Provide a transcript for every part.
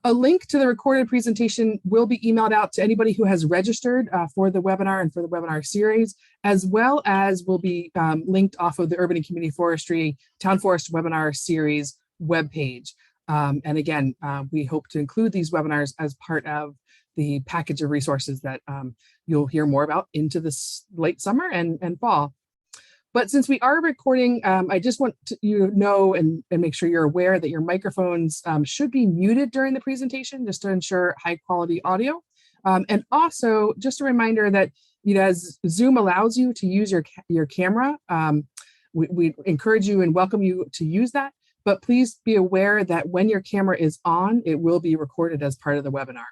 A link to the recorded presentation will be emailed out to anybody who has registered for the webinar and for the webinar series, as well as will be linked off of the Urban and Community Forestry Town Forest Webinar Series webpage. And again, we hope to include these webinars as part of the package of resources that you'll hear more about into this late summer and fall. But since we are recording, I just want you to know and make sure you're aware that your microphones should be muted during the presentation, just to ensure high quality audio. And also just a reminder that, you know, as Zoom allows you to use your camera, we encourage you and welcome you to use that. But please be aware that when your camera is on, it will be recorded as part of the webinar.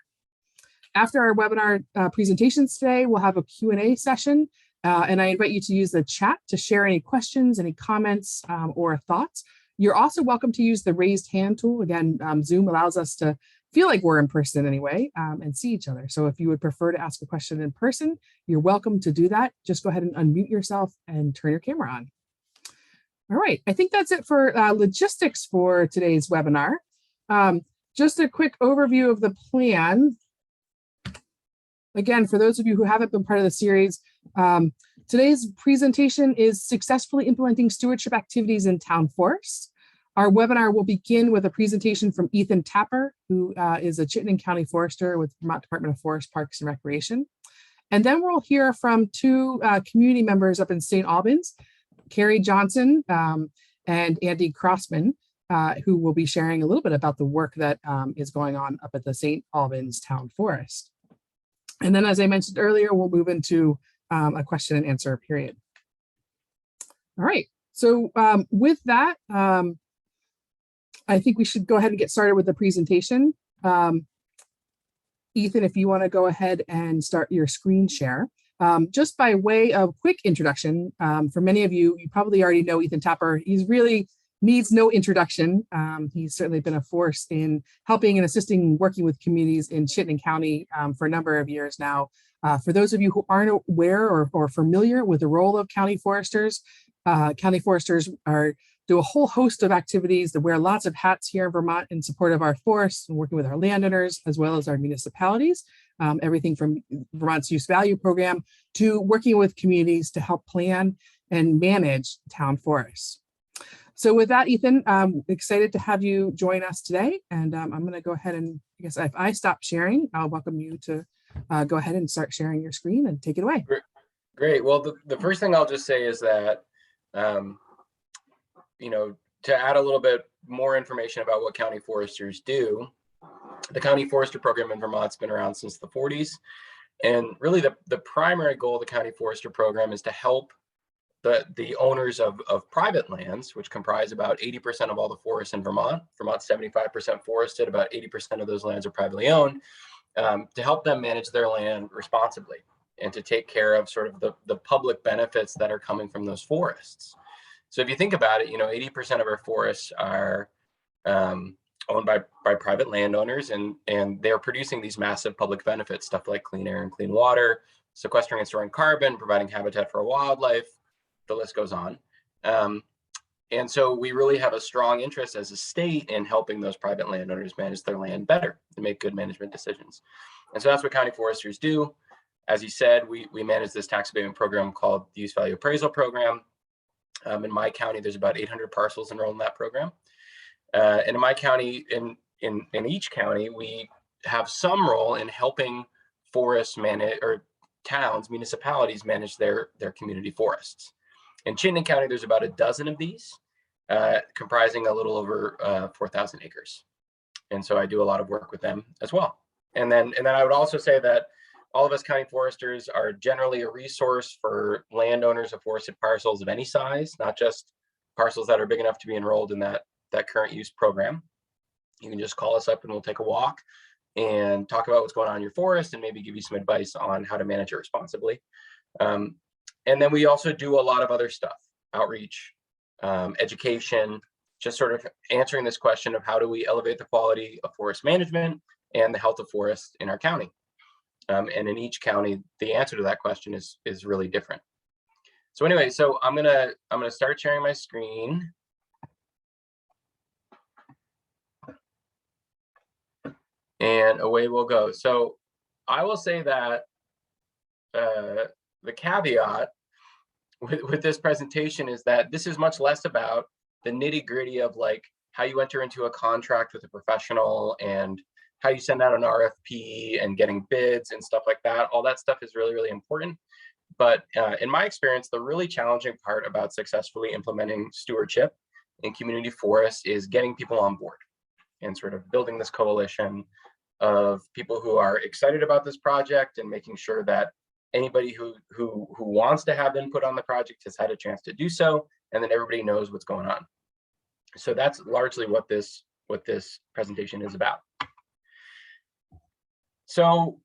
After our webinar presentations today, we'll have a Q&A session. And I invite you to use the chat to share any questions, any comments, or thoughts. You're also welcome to use the raised hand tool. Again, Zoom allows us to feel like we're in person anyway, and see each other. So if you would prefer to ask a question in person, you're welcome to do that. Just go ahead and unmute yourself and turn your camera on. All right, I think that's it for logistics for today's webinar. Just a quick overview of the plan. Again, for those of you who haven't been part of the series, today's presentation is successfully implementing stewardship activities in town forests. Our webinar will begin with a presentation from Ethan Tapper, who is a Chittenden County forester with Vermont Department of Forest, Parks, and Recreation. And then we'll hear from two community members up in St. Albans, Carrie Johnson and Andy Crossman, who will be sharing a little bit about the work that is going on up at the St. Albans Town Forest. And then, as I mentioned earlier, we'll move into a question and answer period. All right, so with that, I think we should go ahead and get started with the presentation. Ethan, if you want to go ahead and start your screen share. Just by way of quick introduction, for many of you, you probably already know Ethan Tapper. He's really needs no introduction. He's certainly been a force in helping and assisting working with communities in Chittenden County for a number of years now. For those of you who aren't aware or familiar with the role of county foresters do a whole host of activities that wear lots of hats here in Vermont in support of our forests and working with our landowners as well as our municipalities. Everything from Vermont's Use Value program to working with communities to help plan and manage town forests. So with that, Ethan, I'm excited to have you join us today. And I'm going to go ahead and, I guess if I stop sharing, I'll welcome you to go ahead and start sharing your screen and take it away. Great. Well, the first thing I'll just say is that, you know, to add a little bit more information about what county foresters do, the County Forester Program in Vermont's been around since the 40s. And really the primary goal of the County Forester Program is to help the owners of private lands, which comprise about 80% of all the forests in Vermont. Vermont's 75% forested, about 80% of those lands are privately owned, to help them manage their land responsibly and to take care of sort of the public benefits that are coming from those forests. So if you think about it, you know, 80% of our forests are owned by private landowners, and they're producing these massive public benefits, stuff like clean air and clean water, sequestering and storing carbon, providing habitat for wildlife, the list goes on. And so we really have a strong interest as a state in helping those private landowners manage their land better and make good management decisions. And so that's what county foresters do. As you said, we manage this tax abatement program called the Use Value Appraisal Program. In my county, there's about 800 parcels enrolled in that program. And in my county, in each county, we have some role in helping forests manage, or towns, municipalities manage their community forests. In Chittenden County, there's about a dozen of these, comprising a little over 4,000 acres. And so I do a lot of work with them as well. And then I would also say that all of us county foresters are generally a resource for landowners of forested parcels of any size, not just parcels that are big enough to be enrolled in that current use program. You can just call us up and we'll take a walk and talk about what's going on in your forest and maybe give you some advice on how to manage it responsibly. And then we also do a lot of other stuff, outreach, education, just sort of answering this question of how do we elevate the quality of forest management and the health of forests in our county. And in each county, the answer to that question is really different. So anyway, so I'm gonna start sharing my screen. and away we'll go. So I will say that the caveat with this presentation is that this is much less about the nitty gritty of like how you enter into a contract with a professional and how you send out an RFP and getting bids and stuff like that. All that stuff is really, really important. But in my experience, the really challenging part about successfully implementing stewardship in community forests is getting people on board and sort of building this coalition of people who are excited about this project and making sure that anybody who wants to have input on the project has had a chance to do so, and then everybody knows what's going on. So that's largely what this presentation is about. So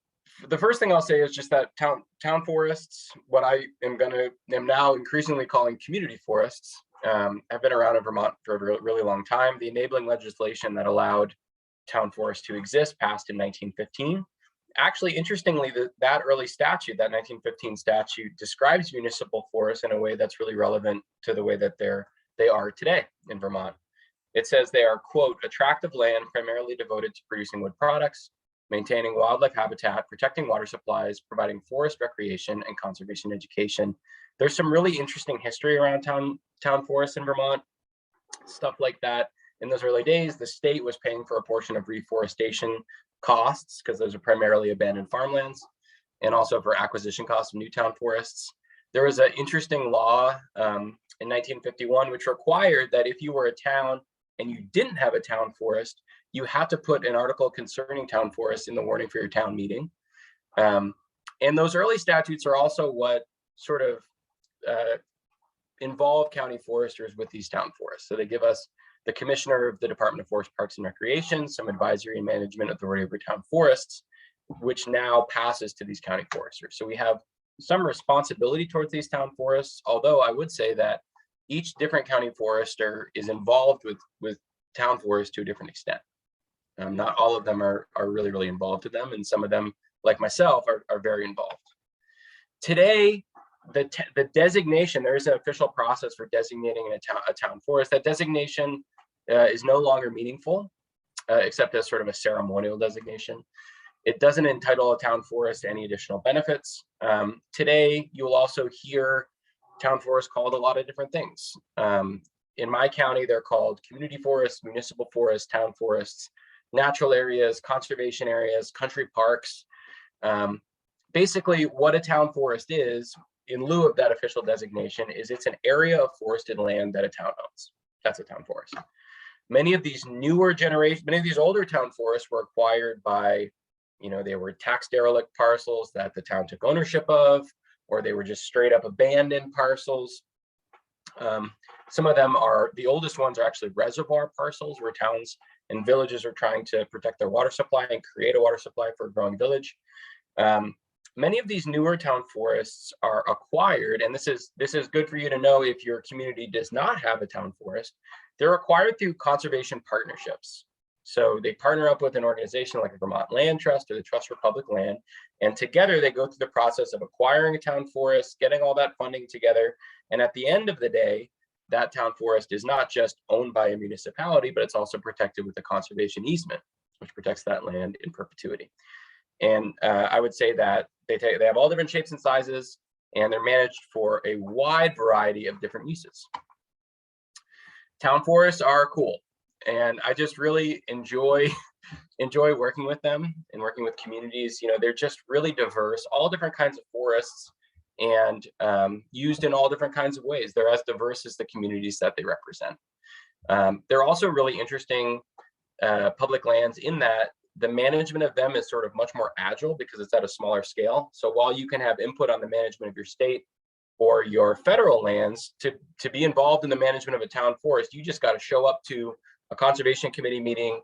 the first thing I'll say is just that town forests, what I am now increasingly calling community forests, have been around in Vermont for a really long time. The enabling legislation that allowed town forests to exist passed in 1915. Actually, interestingly, that early statute, that 1915 statute, describes municipal forests in a way that's really relevant to the way that they are today in Vermont. It says they are, quote, attractive land primarily devoted to producing wood products, maintaining wildlife habitat, protecting water supplies, providing forest recreation and conservation education. There's some really interesting history around town forests in Vermont, stuff like that. In those early days, the state was paying for a portion of reforestation costs because those are primarily abandoned farmlands, and also for acquisition costs of new town forests. There was an interesting law in 1951 which required that if you were a town and you didn't have a town forest, you had to put an article concerning town forests in the warning for your town meeting. And those early statutes are also what sort of involve county foresters with these town forests. So they give us the commissioner of the Department of Forest, Parks and Recreation, some advisory and management authority over town forests, which now passes to these county foresters. So we have some responsibility towards these town forests, although I would say that each different county forester is involved with town forests to a different extent. Not all of them are really, really involved with them, and some of them, like myself, are very involved. Today, the designation, there is an official process for designating a town forest. That designation is no longer meaningful, except as sort of a ceremonial designation. It doesn't entitle a town forest to any additional benefits. Today, you will also hear town forests called a lot of different things. In my county, they're called community forests, municipal forests, town forests, natural areas, conservation areas, country parks. Basically, what a town forest is, in lieu of that official designation, is it's an area of forested land that a town owns. That's a town forest. Many of these older town forests were acquired by, they were tax derelict parcels that the town took ownership of, or they were just straight up abandoned parcels. Some of them the oldest ones are actually reservoir parcels where towns and villages are trying to protect their water supply and create a water supply for a growing village. Many of these newer town forests are acquired, and this is good for you to know if your community does not have a town forest. They're acquired through conservation partnerships. So they partner up with an organization like a Vermont Land Trust or the Trust for Public Land, and together they go through the process of acquiring a town forest, getting all that funding together, and at the end of the day, that town forest is not just owned by a municipality, but it's also protected with a conservation easement, which protects that land in perpetuity. And I would say that they have all different shapes and sizes, and they're managed for a wide variety of different uses. Town forests are cool, and I just really enjoy working with them and working with communities. They're just really diverse, all different kinds of forests, and used in all different kinds of ways. They're as diverse as the communities that they represent. They're also really interesting public lands in that the management of them is sort of much more agile because it's at a smaller scale. So while you can have input on the management of your state or your federal lands, to be involved in the management of a town forest, you just got to show up to a conservation committee meeting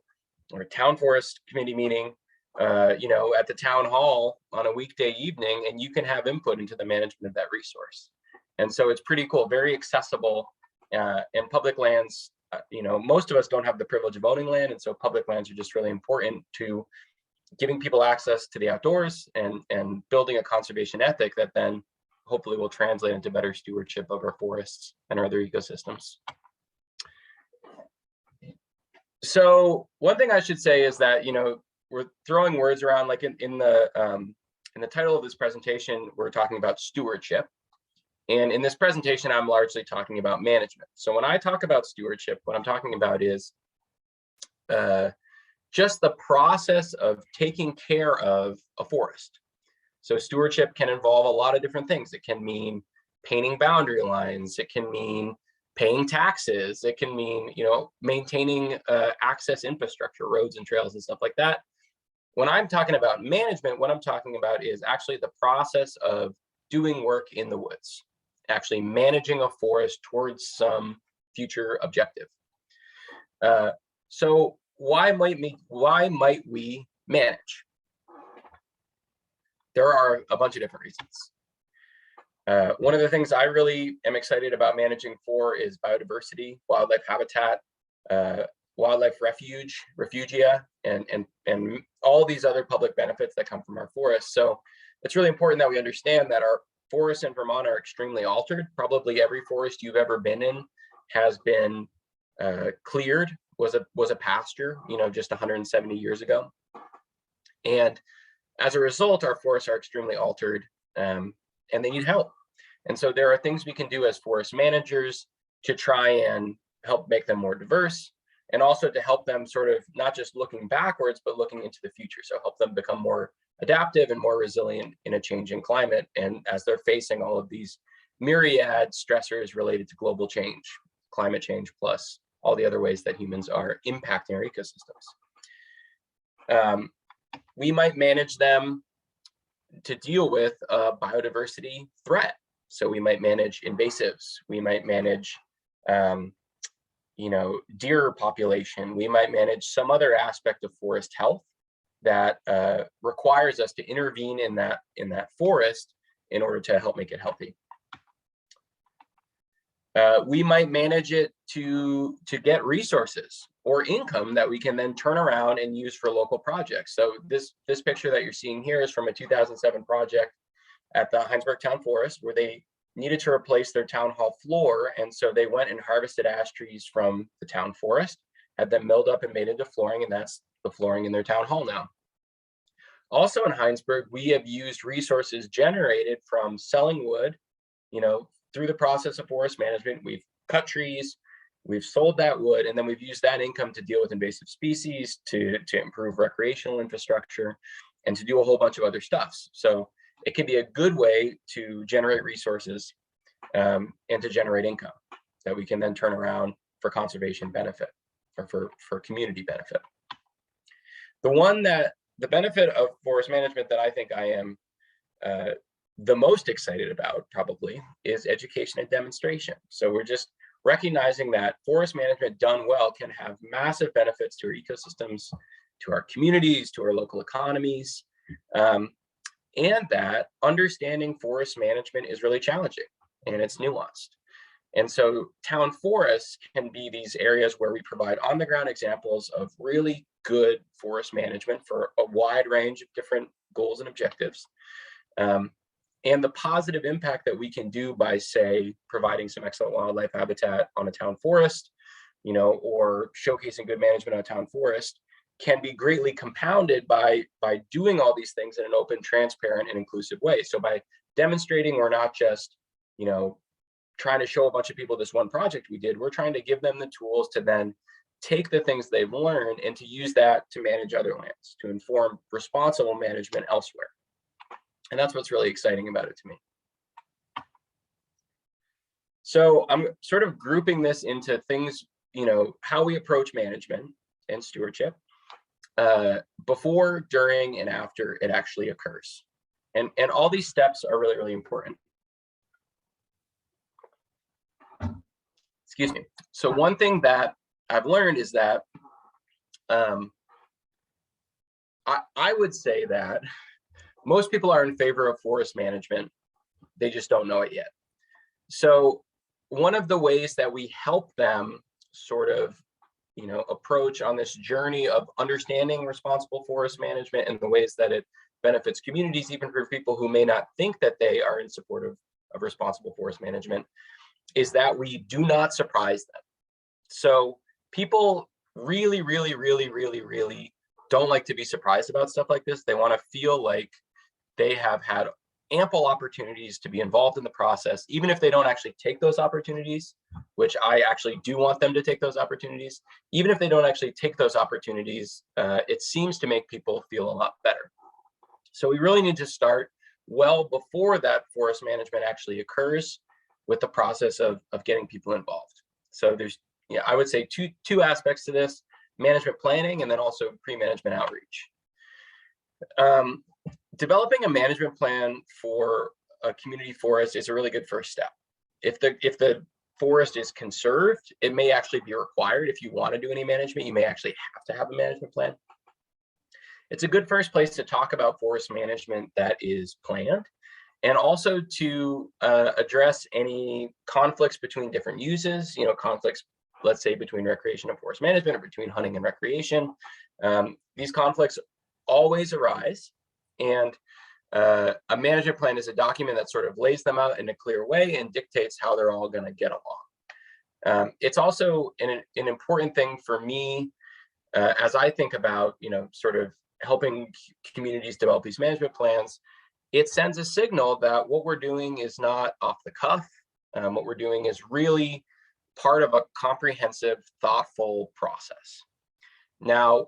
or a town forest committee meeting, at the town hall on a weekday evening, and you can have input into the management of that resource. And so it's pretty cool, very accessible, and public lands. Most of us don't have the privilege of owning land, and so public lands are just really important to giving people access to the outdoors and building a conservation ethic that then hopefully will translate into better stewardship of our forests and our other ecosystems. So one thing I should say is that, throwing words around, like in the title of this presentation, we're talking about stewardship. And in this presentation, I'm largely talking about management. So when I talk about stewardship, what I'm talking about is just the process of taking care of a forest. So stewardship can involve a lot of different things. It can mean painting boundary lines. It can mean paying taxes. It can mean, maintaining access infrastructure, roads and trails and stuff like that. When I'm talking about management, what I'm talking about is actually the process of doing work in the woods, actually managing a forest towards some future objective. So why might we manage? There are a bunch of different reasons. One of the things I really am excited about managing for is biodiversity, wildlife habitat, wildlife refugia, and all these other public benefits that come from our forests. So it's really important that we understand that our forests in Vermont are extremely altered. Probably every forest you've ever been in has been cleared, was a pasture, just 170 years ago. And as a result, our forests are extremely altered, and they need help. And so there are things we can do as forest managers to try and help make them more diverse, and also to help them sort of not just looking backwards, but looking into the future. So help them become more adaptive and more resilient in a changing climate, and as they're facing all of these myriad stressors related to global change, climate change, plus all the other ways that humans are impacting our ecosystems. We might manage them to deal with a biodiversity threat. So we might manage invasives. We might manage, deer population. We might manage some other aspect of forest health that requires us to intervene in that forest in order to help make it healthy. We might manage it to get resources or income that we can then turn around and use for local projects. So this picture that you're seeing here is from a 2007 project at the Heinsberg Town Forest, where they needed to replace their town hall floor. And so they went and harvested ash trees from the town forest, had them milled up and made into flooring, and that's the flooring in their town hall now. Also in Heinsberg, we have used resources generated from selling wood, through the process of forest management. We've cut trees, we've sold that wood, and then we've used that income to deal with invasive species, to improve recreational infrastructure, and to do a whole bunch of other stuff. So it can be a good way to generate resources and to generate income that we can then turn around for conservation benefit or for community benefit. The benefit of forest management that I think I am the most excited about probably is education and demonstration. So we're just recognizing that forest management done well can have massive benefits to our ecosystems, to our communities, to our local economies, and that understanding forest management is really challenging and it's nuanced. And so town forests can be these areas where we provide on-the-ground examples of really good forest management for a wide range of different goals and objectives. And the positive impact that we can do by, say, providing some excellent wildlife habitat on a town forest, or showcasing good management on a town forest, can be greatly compounded by doing all these things in an open, transparent, and inclusive way. So by demonstrating, we're not just, trying to show a bunch of people this one project we did, we're trying to give them the tools to then take the things they've learned and to use that to manage other lands, to inform responsible management elsewhere. And that's what's really exciting about it to me. So I'm sort of grouping this into things, how we approach management and stewardship before, during, and after it actually occurs. And all these steps are really, really important. Excuse me. So one thing that I've learned is that I would say that most people are in favor of forest management. They just don't know it yet. So one of the ways that we help them sort of, approach on this journey of understanding responsible forest management and the ways that it benefits communities, even for people who may not think that they are in support of responsible forest management, is that we do not surprise them. So people really, really, really, really, really don't like to be surprised about stuff like this. They want to feel like they have had ample opportunities to be involved in the process, even if they don't actually take those opportunities, which I actually do want them to take those opportunities. Even if they don't actually take those opportunities, it seems to make people feel a lot better. So we really need to start well before that forest management actually occurs with the process of getting people involved. So there's, I would say two aspects to this: management planning and then also pre-management outreach. Developing a management plan for a community forest is a really good first step. If the forest is conserved, it may actually be required. If you want to do any management, you may actually have to have a management plan. It's a good first place to talk about forest management that is planned, and also to address any conflicts between different uses, conflicts, let's say, between recreation and forest management, or between hunting and recreation. These conflicts always arise, and a management plan is a document that sort of lays them out in a clear way and dictates how they're all going to get along. It's also an important thing for me as I think about, sort of helping communities develop these management plans. It sends a signal that what we're doing is not off the cuff. What we're doing is really part of a comprehensive, thoughtful process. Now,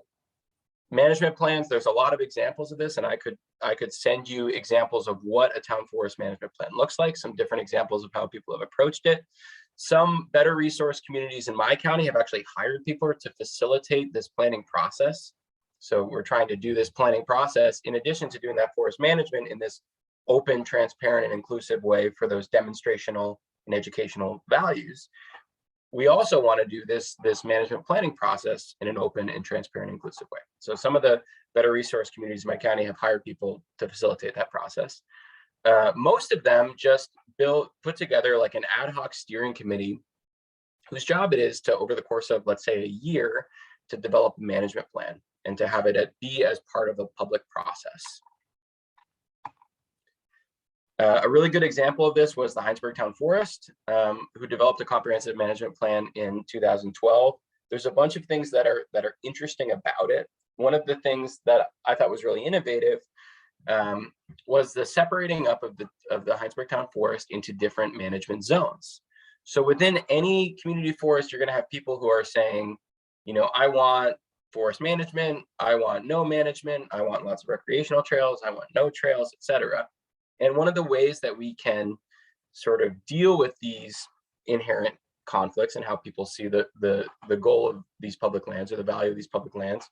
management plans, there's a lot of examples of this, and I could send you examples of what a town forest management plan looks like, some different examples of how people have approached it. Some better resource communities in my county have actually hired people to facilitate this planning process. So we're trying to do this planning process in addition to doing that forest management in this open, transparent, and inclusive way for those demonstrational and educational values. We also want to do this management planning process in an open and transparent, inclusive way. So some of the better resource communities in my county have hired people to facilitate that process. Most of them just put together like an ad hoc steering committee whose job it is to, over the course of, let's say, a year, to develop a management plan and to have it be as part of a public process. A really good example of this was the Heinsberg Town Forest, who developed a comprehensive management plan in 2012. There's a bunch of things that are interesting about it. One of the things that I thought was really innovative was the separating up of the Heinsberg Town Forest into different management zones. So within any community forest, you're going to have people who are saying, I want forest management, I want no management, I want lots of recreational trails, I want no trails, etc. And one of the ways that we can sort of deal with these inherent conflicts and how people see the goal of these public lands, or the value of these public lands,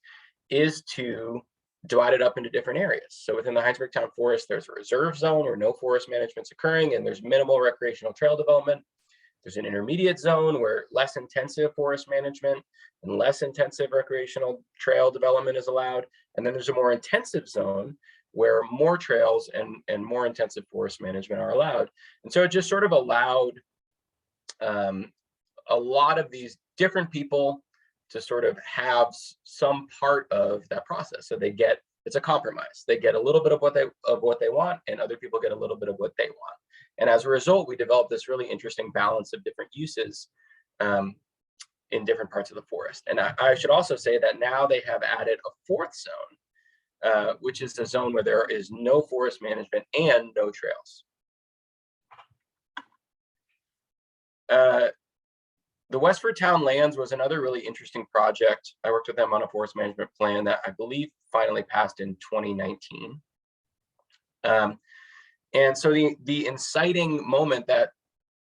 is to divide it up into different areas. So within the Heinsberg Town Forest, there's a reserve zone where no forest management's occurring and there's minimal recreational trail development. There's an intermediate zone where less intensive forest management and less intensive recreational trail development is allowed. And then there's a more intensive zone where more trails and more intensive forest management are allowed. And so it just sort of allowed a lot of these different people to sort of have some part of that process. So it's a compromise. They get a little bit of what they want, and other people get a little bit of what they want. And as a result, we developed this really interesting balance of different uses in different parts of the forest. And I should also say that now they have added a fourth zone, which is a zone where there is no forest management and no trails. The Westford Town Lands was another really interesting project. I worked with them on a forest management plan that I believe finally passed in 2019. And so the inciting moment that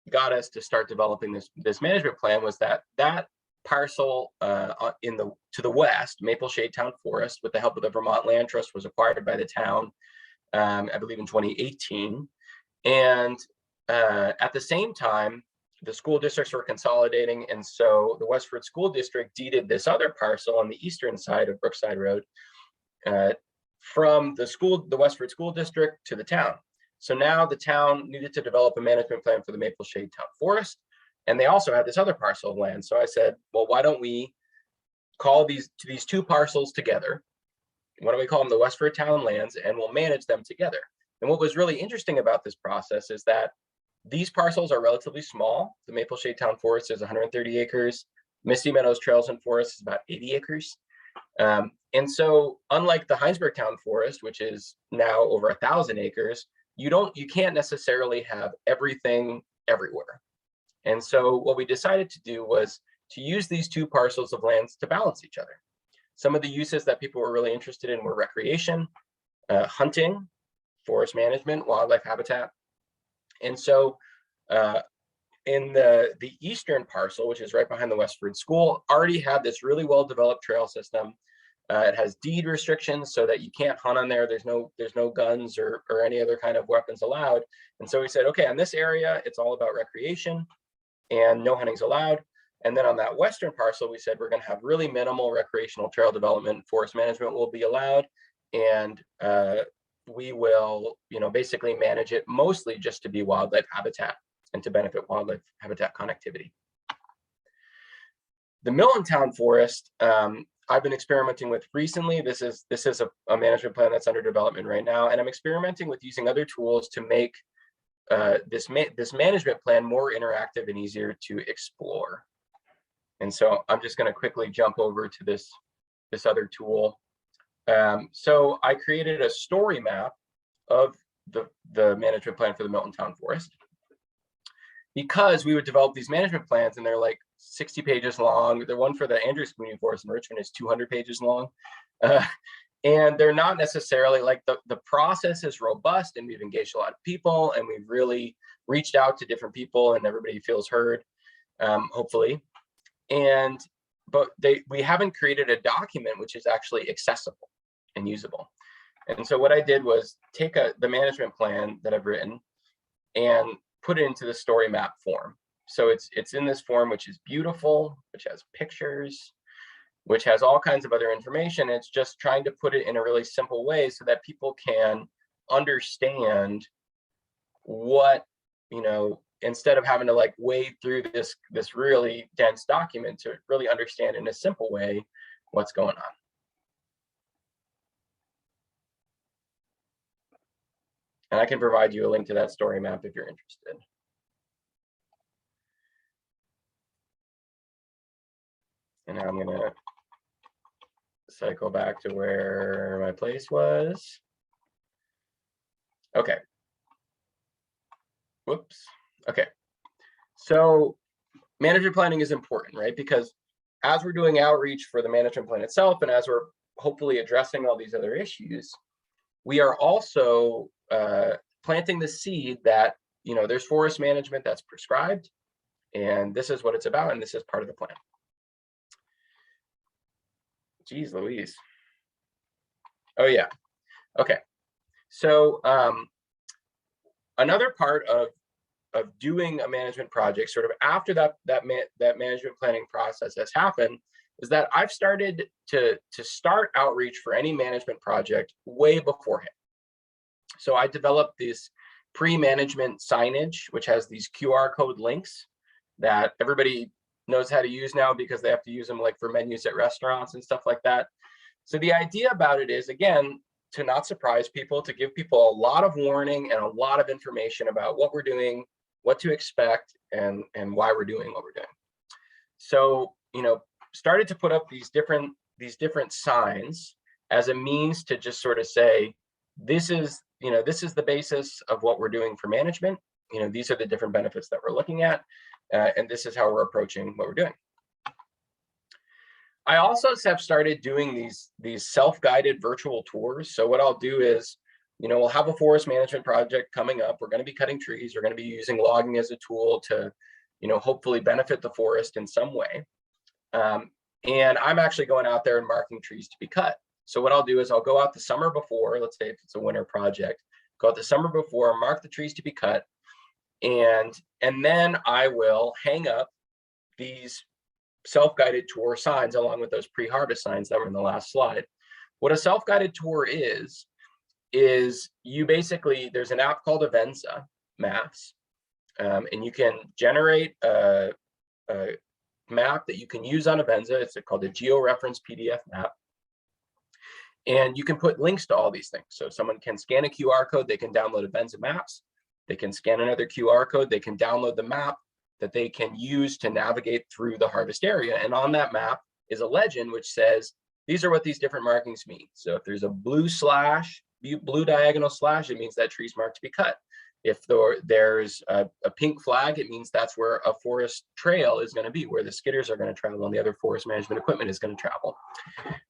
got us to start developing this management plan was that parcel to the west, Maple Shade Town Forest, with the help of the Vermont Land Trust, was acquired by the town, I believe in 2018. And at the same time, the school districts were consolidating, and so the Westford School District deeded this other parcel on the eastern side of Brookside Road from the Westford School District to the town. So now the town needed to develop a management plan for the Maple Shade Town Forest, and they also had this other parcel of land. So I said, well, why don't we call these two parcels together? Why don't we call them the Westford Town Lands, and we'll manage them together? And what was really interesting about this process is that these parcels are relatively small. The Maple Shade Town Forest is 130 acres. Misty Meadows Trails and Forests is about 80 acres. And so unlike the Heinsberg Town Forest, which is now over 1,000 acres, you can't necessarily have everything everywhere. And so what we decided to do was to use these two parcels of lands to balance each other. Some of the uses that people were really interested in were recreation, hunting, forest management, wildlife habitat. And so in the eastern parcel, which is right behind the Westford School, already had this really well-developed trail system. It has deed restrictions so that you can't hunt on there. There's no guns or any other kind of weapons allowed. And so we said, okay, on this area, it's all about recreation and no hunting's allowed. And then on that western parcel, we said we're going to have really minimal recreational trail development. Forest management will be allowed, and we will, basically manage it mostly just to be wildlife habitat and to benefit wildlife habitat connectivity. The Milton Town Forest, I've been experimenting with recently. This is a management plan that's under development right now, and I'm experimenting with using other tools to make this management plan more interactive and easier to explore. And so I'm just going to quickly jump over to this other tool. So I created a story map of the management plan for the Milton Town Forest, because we would develop these management plans and they're like 60 pages long. The one for the Andrews Community Forest in Richmond is 200 pages long. And they're not necessarily like the process is robust, and we've engaged a lot of people, and we've really reached out to different people, and everybody feels heard, hopefully. But we haven't created a document which is actually accessible and usable. And so what I did was take the management plan that I've written and put it into the story map form. So it's in this form, which is beautiful, which has pictures, which has all kinds of other information. It's just trying to put it in a really simple way so that people can understand what, instead of having to like wade through this really dense document, to really understand in a simple way what's going on. And I can provide you a link to that story map if you're interested. And now I'm going to cycle back to where my place was. Okay. Whoops. Okay. So management planning is important, right? Because as we're doing outreach for the management plan itself, and as we're hopefully addressing all these other issues, we are also planting the seed that, there's forest management that's prescribed, and this is what it's about, and this is part of the plan. Geez Louise. Oh yeah. Okay. So another part of doing a management project, sort of after that management planning process has happened, is that I've started to start outreach for any management project way beforehand. So I developed this pre-management signage, which has these QR code links that everybody knows how to use now because they have to use them like for menus at restaurants and stuff like that. So the idea about it is, again, to not surprise people, to give people a lot of warning and a lot of information about what we're doing, what to expect, and why we're doing what we're doing. So, started to put up these different signs as a means to just sort of say, this is the basis of what we're doing for management. These are the different benefits that we're looking at, and this is how we're approaching what we're doing. I also have started doing these self-guided virtual tours. So what I'll do is, we'll have a forest management project coming up. We're going to be cutting trees. We're going to be using logging as a tool to, hopefully benefit the forest in some way. And I'm actually going out there and marking trees to be cut. So what I'll do is I'll go out the summer before, let's say if it's a winter project, go out the summer before, mark the trees to be cut, and then I will hang up these self-guided tour signs along with those pre-harvest signs that were in the last slide. What a self-guided tour is you basically, there's an app called Avenza Maps, and you can generate a map that you can use on Avenza. It's called a georeference PDF map. And you can put links to all these things. So someone can scan a QR code, they can download Avenza Maps. They can scan another QR code, they can download the map that they can use to navigate through the harvest area. And on that map is a legend which says, these are what these different markings mean. So if there's a blue diagonal slash, it means that tree's marked to be cut. If there's a pink flag, it means that's where a forest trail is going to be, where the skidders are going to travel and the other forest management equipment is going to travel.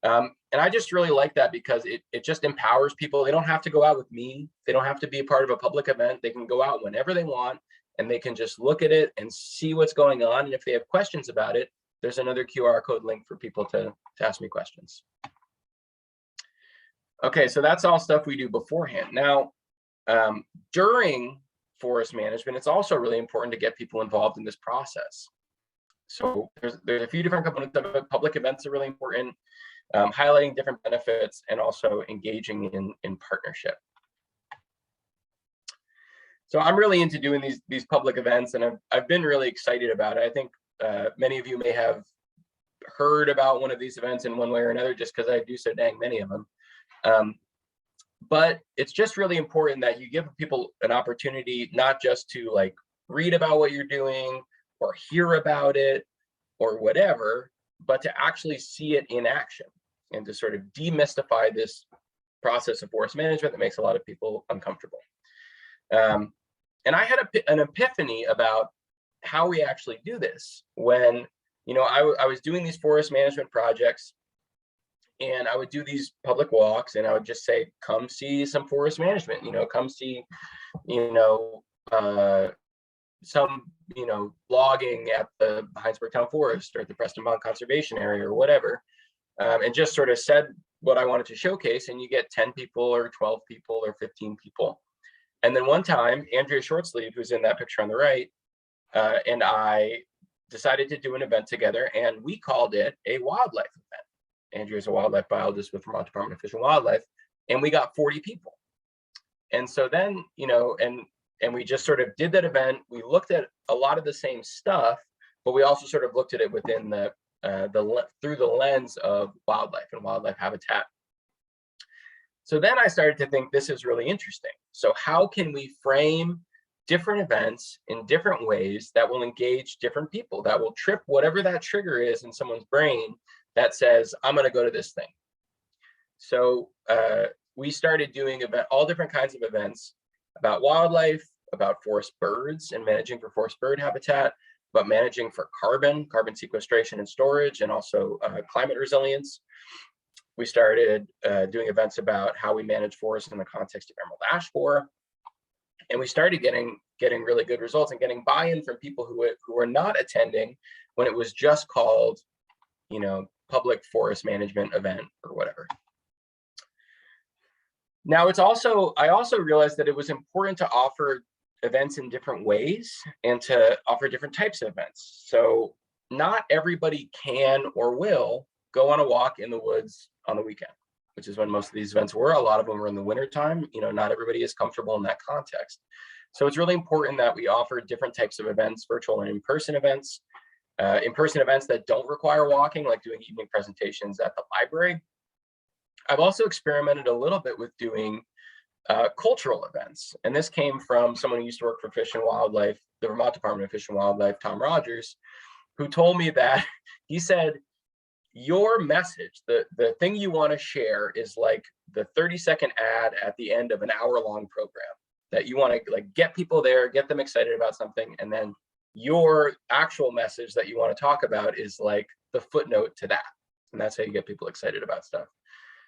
And I just really like that because it just empowers people. They don't have to go out with me. They don't have to be a part of a public event. They can go out whenever they want, and they can just look at it and see what's going on. And if they have questions about it, there's another QR code link for people to ask me questions. Okay, so that's all stuff we do beforehand. Now, during forest management, it's also really important to get people involved in this process. So there's a few different components of it. Public events are really important, highlighting different benefits, and also engaging in partnership. So I'm really into doing these public events, and I've been really excited about it. I think many of you may have heard about one of these events in one way or another, just because I do so dang many of them. But it's just really important that you give people an opportunity, not just to like read about what you're doing or hear about it or whatever, but to actually see it in action and to sort of demystify this process of forest management that makes a lot of people uncomfortable. And I had an epiphany about how we actually do this when, you know, I was doing these forest management projects, and I would do these public walks, and I would just say, come see some forest management, you know, come see, you know, some, you know, logging at the Heinsberg Town Forest or at the Preston Bond Conservation Area or whatever, and just sort of said what I wanted to showcase, and you get 10 people or 12 people or 15 people. And then one time, Andrea Shortsleeve, who's in that picture on the right, and I decided to do an event together, and we called it a wildlife event. Andrea's a wildlife biologist with Vermont Department of Fish and Wildlife, and we got 40 people. And so then, you know, and we just sort of did that event. We looked at a lot of the same stuff, but we also sort of looked at it within through the lens of wildlife and wildlife habitat. So then I started to think this is really interesting. So how can we frame different events in different ways that will engage different people, that will trip whatever that trigger is in someone's brain that says, I'm going to go to this thing. So we started doing all different kinds of events about wildlife, about forest birds and managing for forest bird habitat, about managing for carbon sequestration and storage, and also climate resilience. We started doing events about how we manage forests in the context of emerald ash borer. And we started getting really good results and getting buy-in from people who were not attending when it was just called, you know, public forest management event or whatever. Now I also realized that it was important to offer events in different ways and to offer different types of events. So not everybody can or will go on a walk in the woods on the weekend, which is when most of these events were. A lot of them were in the wintertime. You know, not everybody is comfortable in that context. So it's really important that we offer different types of events, virtual and in-person events. In-person events that don't require walking, like doing evening presentations at the library. I've also experimented a little bit with doing cultural events. And this came from someone who used to work for Fish and Wildlife, the Vermont Department of Fish and Wildlife, Tom Rogers, who told me that, he said, your message, the thing you want to share is like the 30-second ad at the end of an hour-long program, that you want to like get people there, get them excited about something, and then your actual message that you want to talk about is like the footnote to that. And that's how you get people excited about stuff.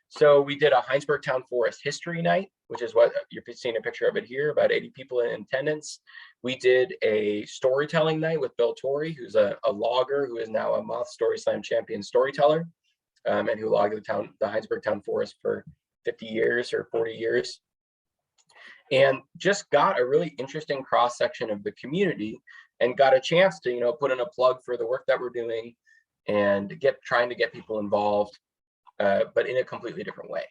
So we did a Heinsberg Town Forest History Night, which is what you're seeing a picture of it here, about 80 people in attendance. We did a storytelling night with Bill Torrey, who's a logger who is now a Moth Story Slam champion storyteller, and who logged the Heinsberg Town Forest for 50 years or 40 years. And just got a really interesting cross section of the community, and got a chance to, you know, put in a plug for the work that we're doing and trying to get people involved, but in a completely different way.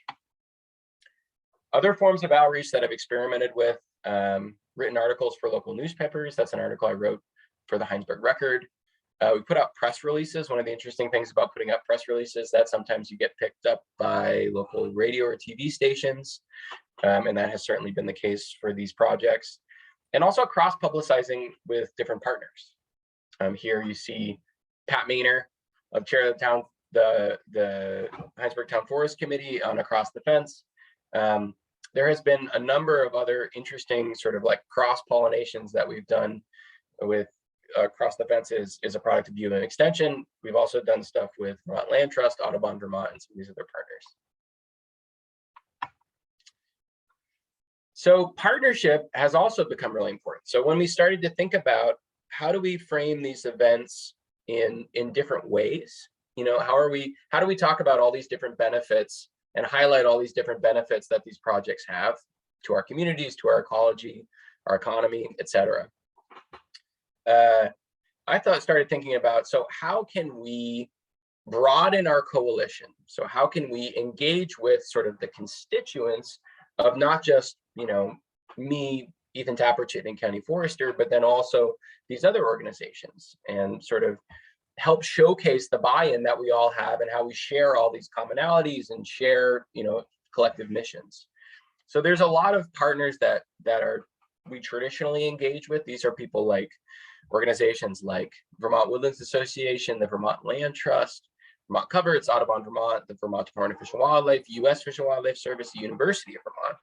Other forms of outreach that I've experimented with, written articles for local newspapers. That's an article I wrote for the Heinsberg Record. We put out press releases. One of the interesting things about putting out press releases that sometimes you get picked up by local radio or TV stations, and that has certainly been the case for these projects. And also cross-publicizing with different partners. Here you see Pat Maynor, of Chair of the Town the Heinsberg Town Forest Committee on Across the Fence. There has been a number of other interesting sort of like cross-pollinations that we've done with Across the Fence is a product of UM Extension. We've also done stuff with Vermont Land Trust, Audubon Vermont, and some of these other partners. So partnership has also become really important. So when we started to think about how do we frame these events in different ways, you know, how do we talk about all these different benefits and highlight all these different benefits that these projects have to our communities, to our ecology, our economy, et cetera. I started thinking about, so how can we broaden our coalition? So how can we engage with sort of the constituents of not just, you know, me, Ethan Tapper, Chittenden County Forester, but then also these other organizations, and sort of help showcase the buy-in that we all have and how we share all these commonalities and share, you know, collective missions. So there's a lot of partners that we traditionally engage with. These are people like organizations like Vermont Woodlands Association, the Vermont Land Trust, Vermont Coverts, Audubon Vermont, the Vermont Department of Fish and Wildlife, U.S. Fish and Wildlife Service, the University of Vermont.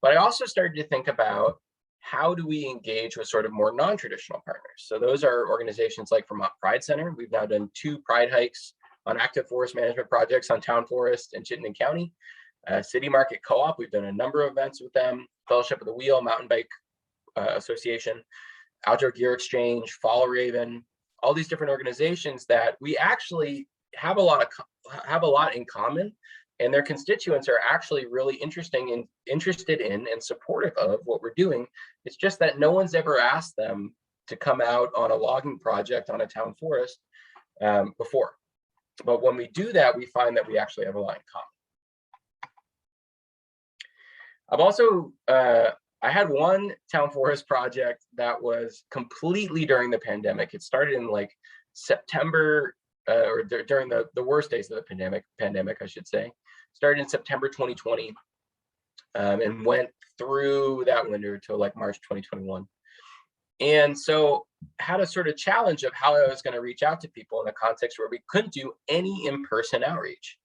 But I also started to think about how do we engage with sort of more non-traditional partners? So those are organizations like Vermont Pride Center. We've now done 2 pride hikes on active forest management projects on town forest in Chittenden County. City Market Co-op, we've done a number of events with them. Fellowship of the Wheel, Mountain Bike Association, Outdoor Gear Exchange, Fall Raven, all these different organizations that we actually have a lot in common, and their constituents are actually really interested in and supportive of what we're doing. It's just that no one's ever asked them to come out on a logging project on a town forest before. But when we do that, we find that we actually have a lot in common. I've also, I had one town forest project that was completely during the pandemic. It started in like September, or during the worst days of the pandemic, I should say. Started in September 2020 and went through that winter till like March 2021. And so had a sort of challenge of how I was going to reach out to people in a context where we couldn't do any in-person outreach.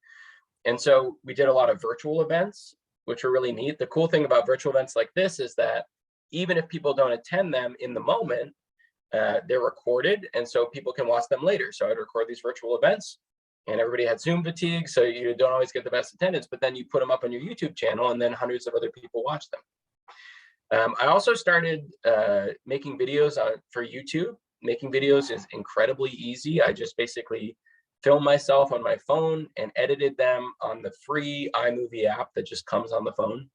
And so we did a lot of virtual events, which were really neat. The cool thing about virtual events like this is that even if people don't attend them in the moment, they're recorded, and so people can watch them later. So I'd record these virtual events, and everybody had Zoom fatigue, so you don't always get the best attendance, but then you put them up on your YouTube channel, and then hundreds of other people watch them. I also started making videos for YouTube. Making videos is incredibly easy. I just basically filmed myself on my phone and edited them on the free iMovie app that just comes on the phone.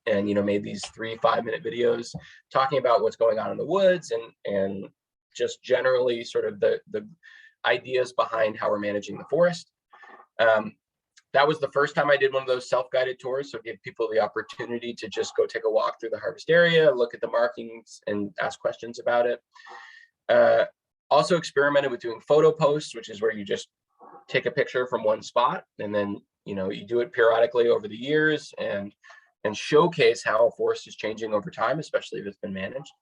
And, you know, made these 3 5-minute videos talking about what's going on in the woods and just generally sort of the ideas behind how we're managing the forest. That was the first time I did one of those self-guided tours. So give people the opportunity to just go take a walk through the harvest area, look at the markings, and ask questions about it. Also experimented with doing photo posts, which is where you just take a picture from one spot, and then, you know, you do it periodically over the years and showcase how a forest is changing over time, especially if it's been managed.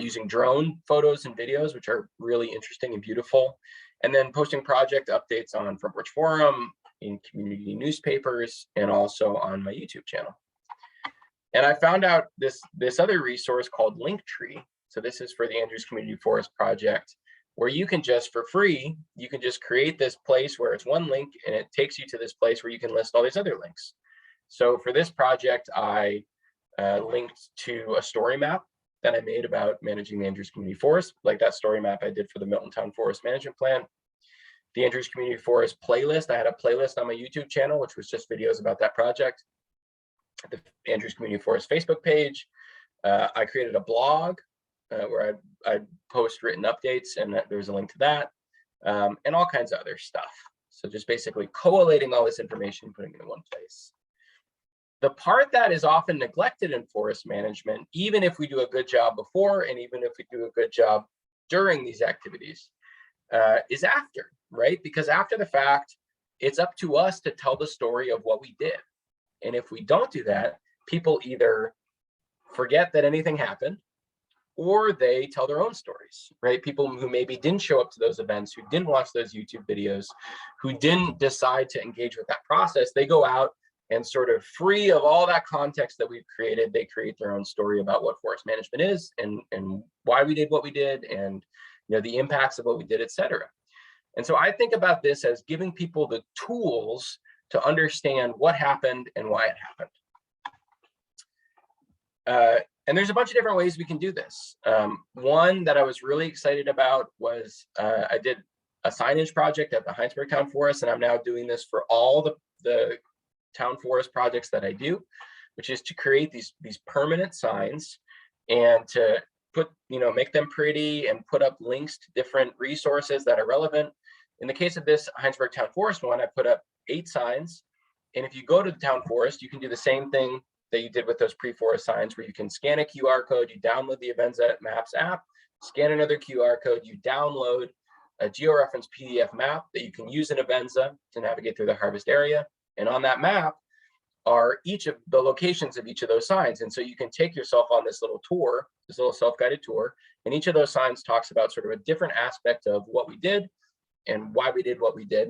Using drone photos and videos, which are really interesting and beautiful. And then posting project updates on Front Porch Forum, in community newspapers, and also on my YouTube channel. And I found out this other resource called Linktree. So this is for the Andrews Community Forest Project, where you can just, for free, you can just create this place where it's one link and it takes you to this place where you can list all these other links. So for this project, I linked to a story map that I made about managing the Andrews Community Forest, like that story map I did for the Milton Town Forest Management Plan. The Andrews Community Forest playlist, I had a playlist on my YouTube channel, which was just videos about that project. The Andrews Community Forest Facebook page. I created a blog where I'd post written updates, and there was a link to that, and all kinds of other stuff. So just basically collating all this information, putting it in one place. The part that is often neglected in forest management, even if we do a good job before, and even if we do a good job during these activities, is after, right? Because after the fact, it's up to us to tell the story of what we did. And if we don't do that, people either forget that anything happened, or they tell their own stories, right? People who maybe didn't show up to those events, who didn't watch those YouTube videos, who didn't decide to engage with that process, they go out and sort of free of all that context that we've created, they create their own story about what forest management is and why we did what we did and the impacts of what we did, et cetera. And so I think about this as giving people the tools to understand what happened and why it happened. And there's a bunch of different ways we can do this. One that I was really excited about was I did a signage project at the Heinsberg Town Forest, and I'm now doing this for all the town forest projects that I do, which is to create these permanent signs and to put, make them pretty and put up links to different resources that are relevant. In the case of this Heinsberg Town Forest one, I put up 8 signs. And if you go to the town forest, you can do the same thing that you did with those pre-forest signs, where you can scan a QR code, you download the Avenza Maps app, scan another QR code, you download a georeferenced PDF map that you can use in Avenza to navigate through the harvest area. And on that map are each of the locations of each of those signs. And so you can take yourself on this little tour, this little self-guided tour, and each of those signs talks about sort of a different aspect of what we did and why we did what we did,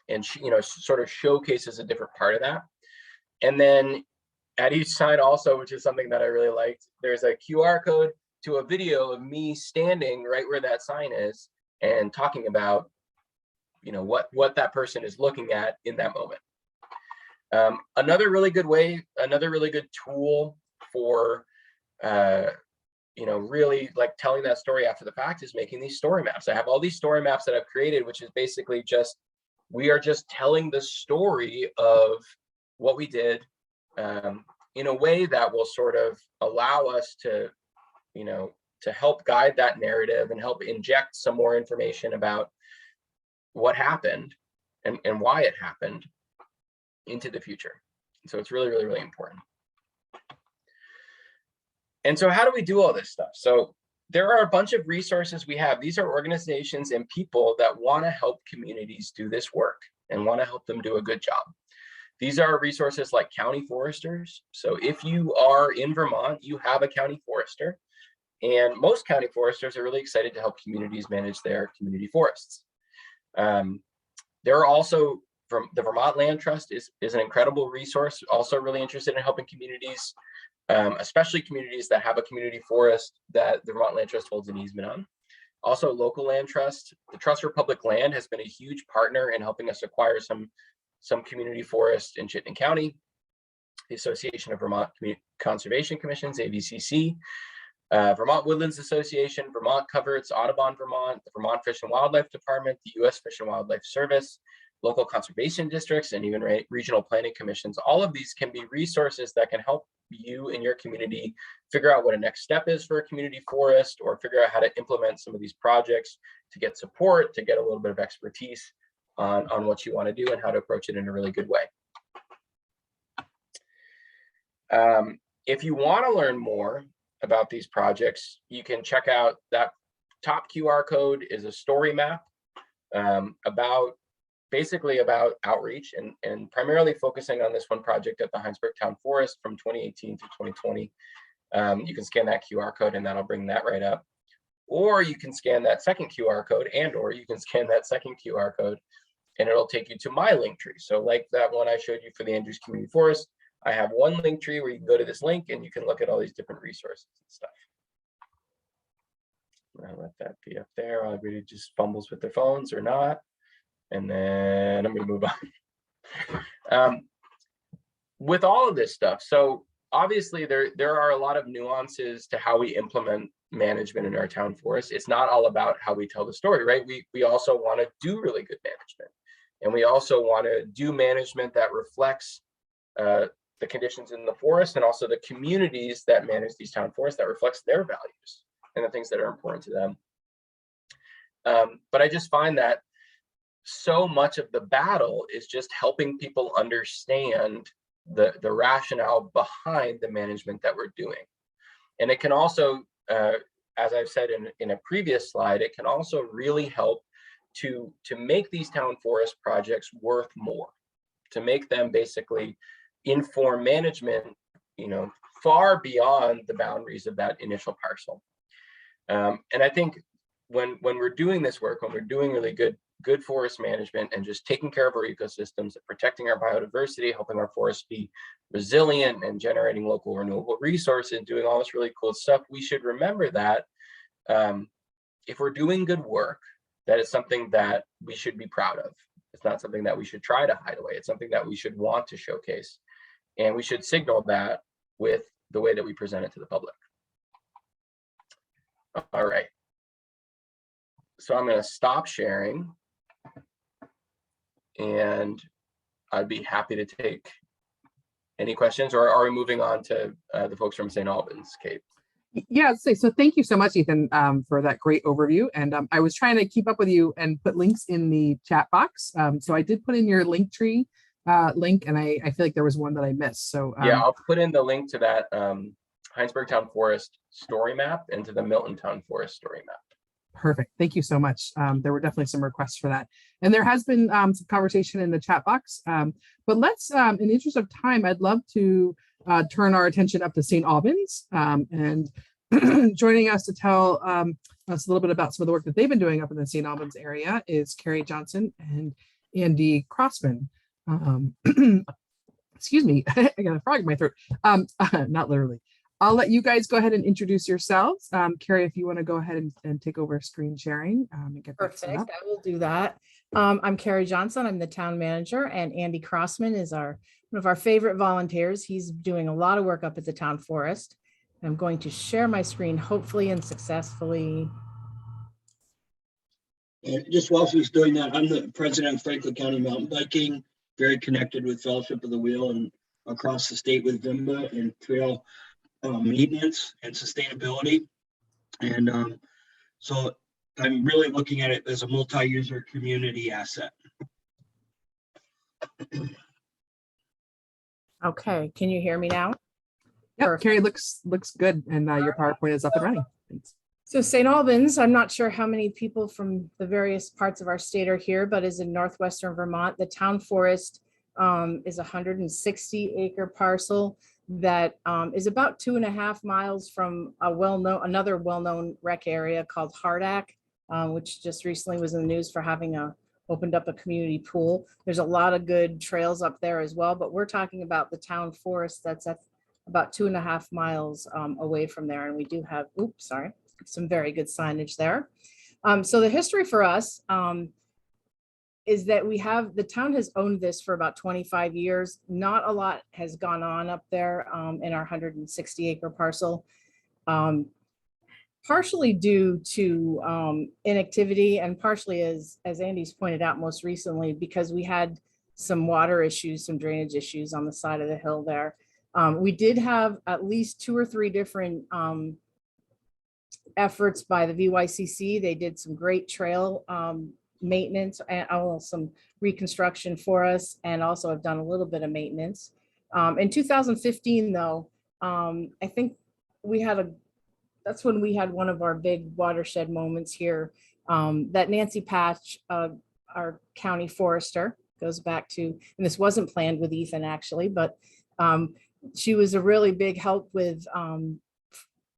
and sort of showcases a different part of that. And then at each sign also, which is something that I really liked, there's a QR code to a video of me standing right where that sign is and talking about, what that person is looking at in that moment. Another really good way, another really good tool for, really like telling that story after the fact is making these story maps. I have all these story maps that I've created, which is basically we are just telling the story of what we did, in a way that will sort of allow us to, to help guide that narrative and help inject some more information about what happened and why it happened into the future. So it's really, really, really important. And so how do we do all this stuff? So there are a bunch of resources we have. These are organizations and people that want to help communities do this work and want to help them do a good job. These are resources like county foresters. So if you are in Vermont, you have a county forester, and most county foresters are really excited to help communities manage their community forests. There are also, from the Vermont Land Trust is an incredible resource, also really interested in helping communities, especially communities that have a community forest that the Vermont Land Trust holds an easement on. Also, local land trust, the Trust for Public Land has been a huge partner in helping us acquire some community forest in Chittenden County. The Association of Vermont Conservation Commissions, AVCC, Vermont Woodlands Association, Vermont Coverts, Audubon Vermont, the Vermont Fish and Wildlife Department, the U.S. Fish and Wildlife Service, local conservation districts, and even regional planning commissions. All of these can be resources that can help you and your community figure out what a next step is for a community forest, or figure out how to implement some of these projects to get support, to get a little bit of expertise on what you want to do and how to approach it in a really good way. If you want to learn more about these projects, you can check out that top QR code is a story map basically about outreach and primarily focusing on this one project at the Heinsberg Town Forest from 2018 to 2020. You can scan that QR code and that'll bring that right up. Or you can scan that second QR code or you can scan that second QR code and it'll take you to my link tree. So like that one I showed you for the Andrews Community Forest, I have one link tree where you can go to this link and you can look at all these different resources and stuff. I'll let that be up there. Everybody just fumbles with their phones or not. And then I'm going to move on. With all of this stuff, so obviously there are a lot of nuances to how we implement management in our town forest. It's not all about how we tell the story, right? We also want to do really good management, and we also want to do management that reflects the conditions in the forest and also the communities that manage these town forests, that reflects their values and the things that are important to them. But I just find that so much of the battle is just helping people understand the rationale behind the management that we're doing. And it can also, as I've said in a previous slide, it can also really help to make these town forest projects worth more, to make them basically inform management, far beyond the boundaries of that initial parcel. And I think when we're doing this work, when we're doing really good forest management and just taking care of our ecosystems, protecting our biodiversity, helping our forests be resilient and generating local renewable resources, doing all this really cool stuff, we should remember that if we're doing good work, that is something that we should be proud of. It's not something that we should try to hide away. It's something that we should want to showcase. And we should signal that with the way that we present it to the public. All right. So I'm going to stop sharing. And I'd be happy to take any questions, or are we moving on to the folks from St. Albans, Kate? Yeah, so thank you so much, Ethan, for that great overview. And I was trying to keep up with you and put links in the chat box. So I did put in your Linktree link, and I feel like there was one that I missed. So yeah, I'll put in the link to that Heinsberg Town Forest story map and to the Milton Town Forest story map. Perfect. Thank you so much. There were definitely some requests for that. And there has been some conversation in the chat box. But let's, in the interest of time, I'd love to turn our attention up to St. Albans. And joining us to tell us a little bit about some of the work that they've been doing up in the St. Albans area is Carrie Johnson and Andy Crossman. Excuse me, I got a frog in my throat. Not literally. I'll let you guys go ahead and introduce yourselves. Carrie, if you want to go ahead and take over screen sharing and get that set up. Perfect. I will do that. I'm Carrie Johnson. I'm the town manager, and Andy Crossman is one of our favorite volunteers. He's doing a lot of work up at the town forest. I'm going to share my screen, hopefully and successfully. And just while she's doing that, I'm the president of Franklin County Mountain Biking, very connected with Fellowship of the Wheel and across the state with VIMBA and trail maintenance and sustainability. And so I'm really looking at it as a multi-user community asset. Okay, can you hear me now? Yeah, Carrie, looks good, and your PowerPoint is up and running. Thanks. So St. Albans, I'm not sure how many people from the various parts of our state are here, but is in northwestern Vermont. The town forest is a 160-acre parcel that is about 2.5 miles from another well-known rec area called Hardack, which just recently was in the news for having opened up a community pool. There's a lot of good trails up there as well, but we're talking about the town forest that's at about 2.5 miles away from there. And we do have, some very good signage there. So the history for us is that the town has owned this for about 25 years. Not a lot has gone on up there in our 160-acre parcel, partially due to inactivity and partially, as Andy's pointed out most recently, because we had some water issues, some drainage issues on the side of the hill there. We did have at least 2 or 3 different efforts by the VYCC. They did some great trail maintenance and some reconstruction for us, and also have done a little bit of maintenance. In 2015, though, I think that's when we had one of our big watershed moments here. That Nancy Patch, our county forester, goes back to, and this wasn't planned with Ethan actually, but she was a really big help with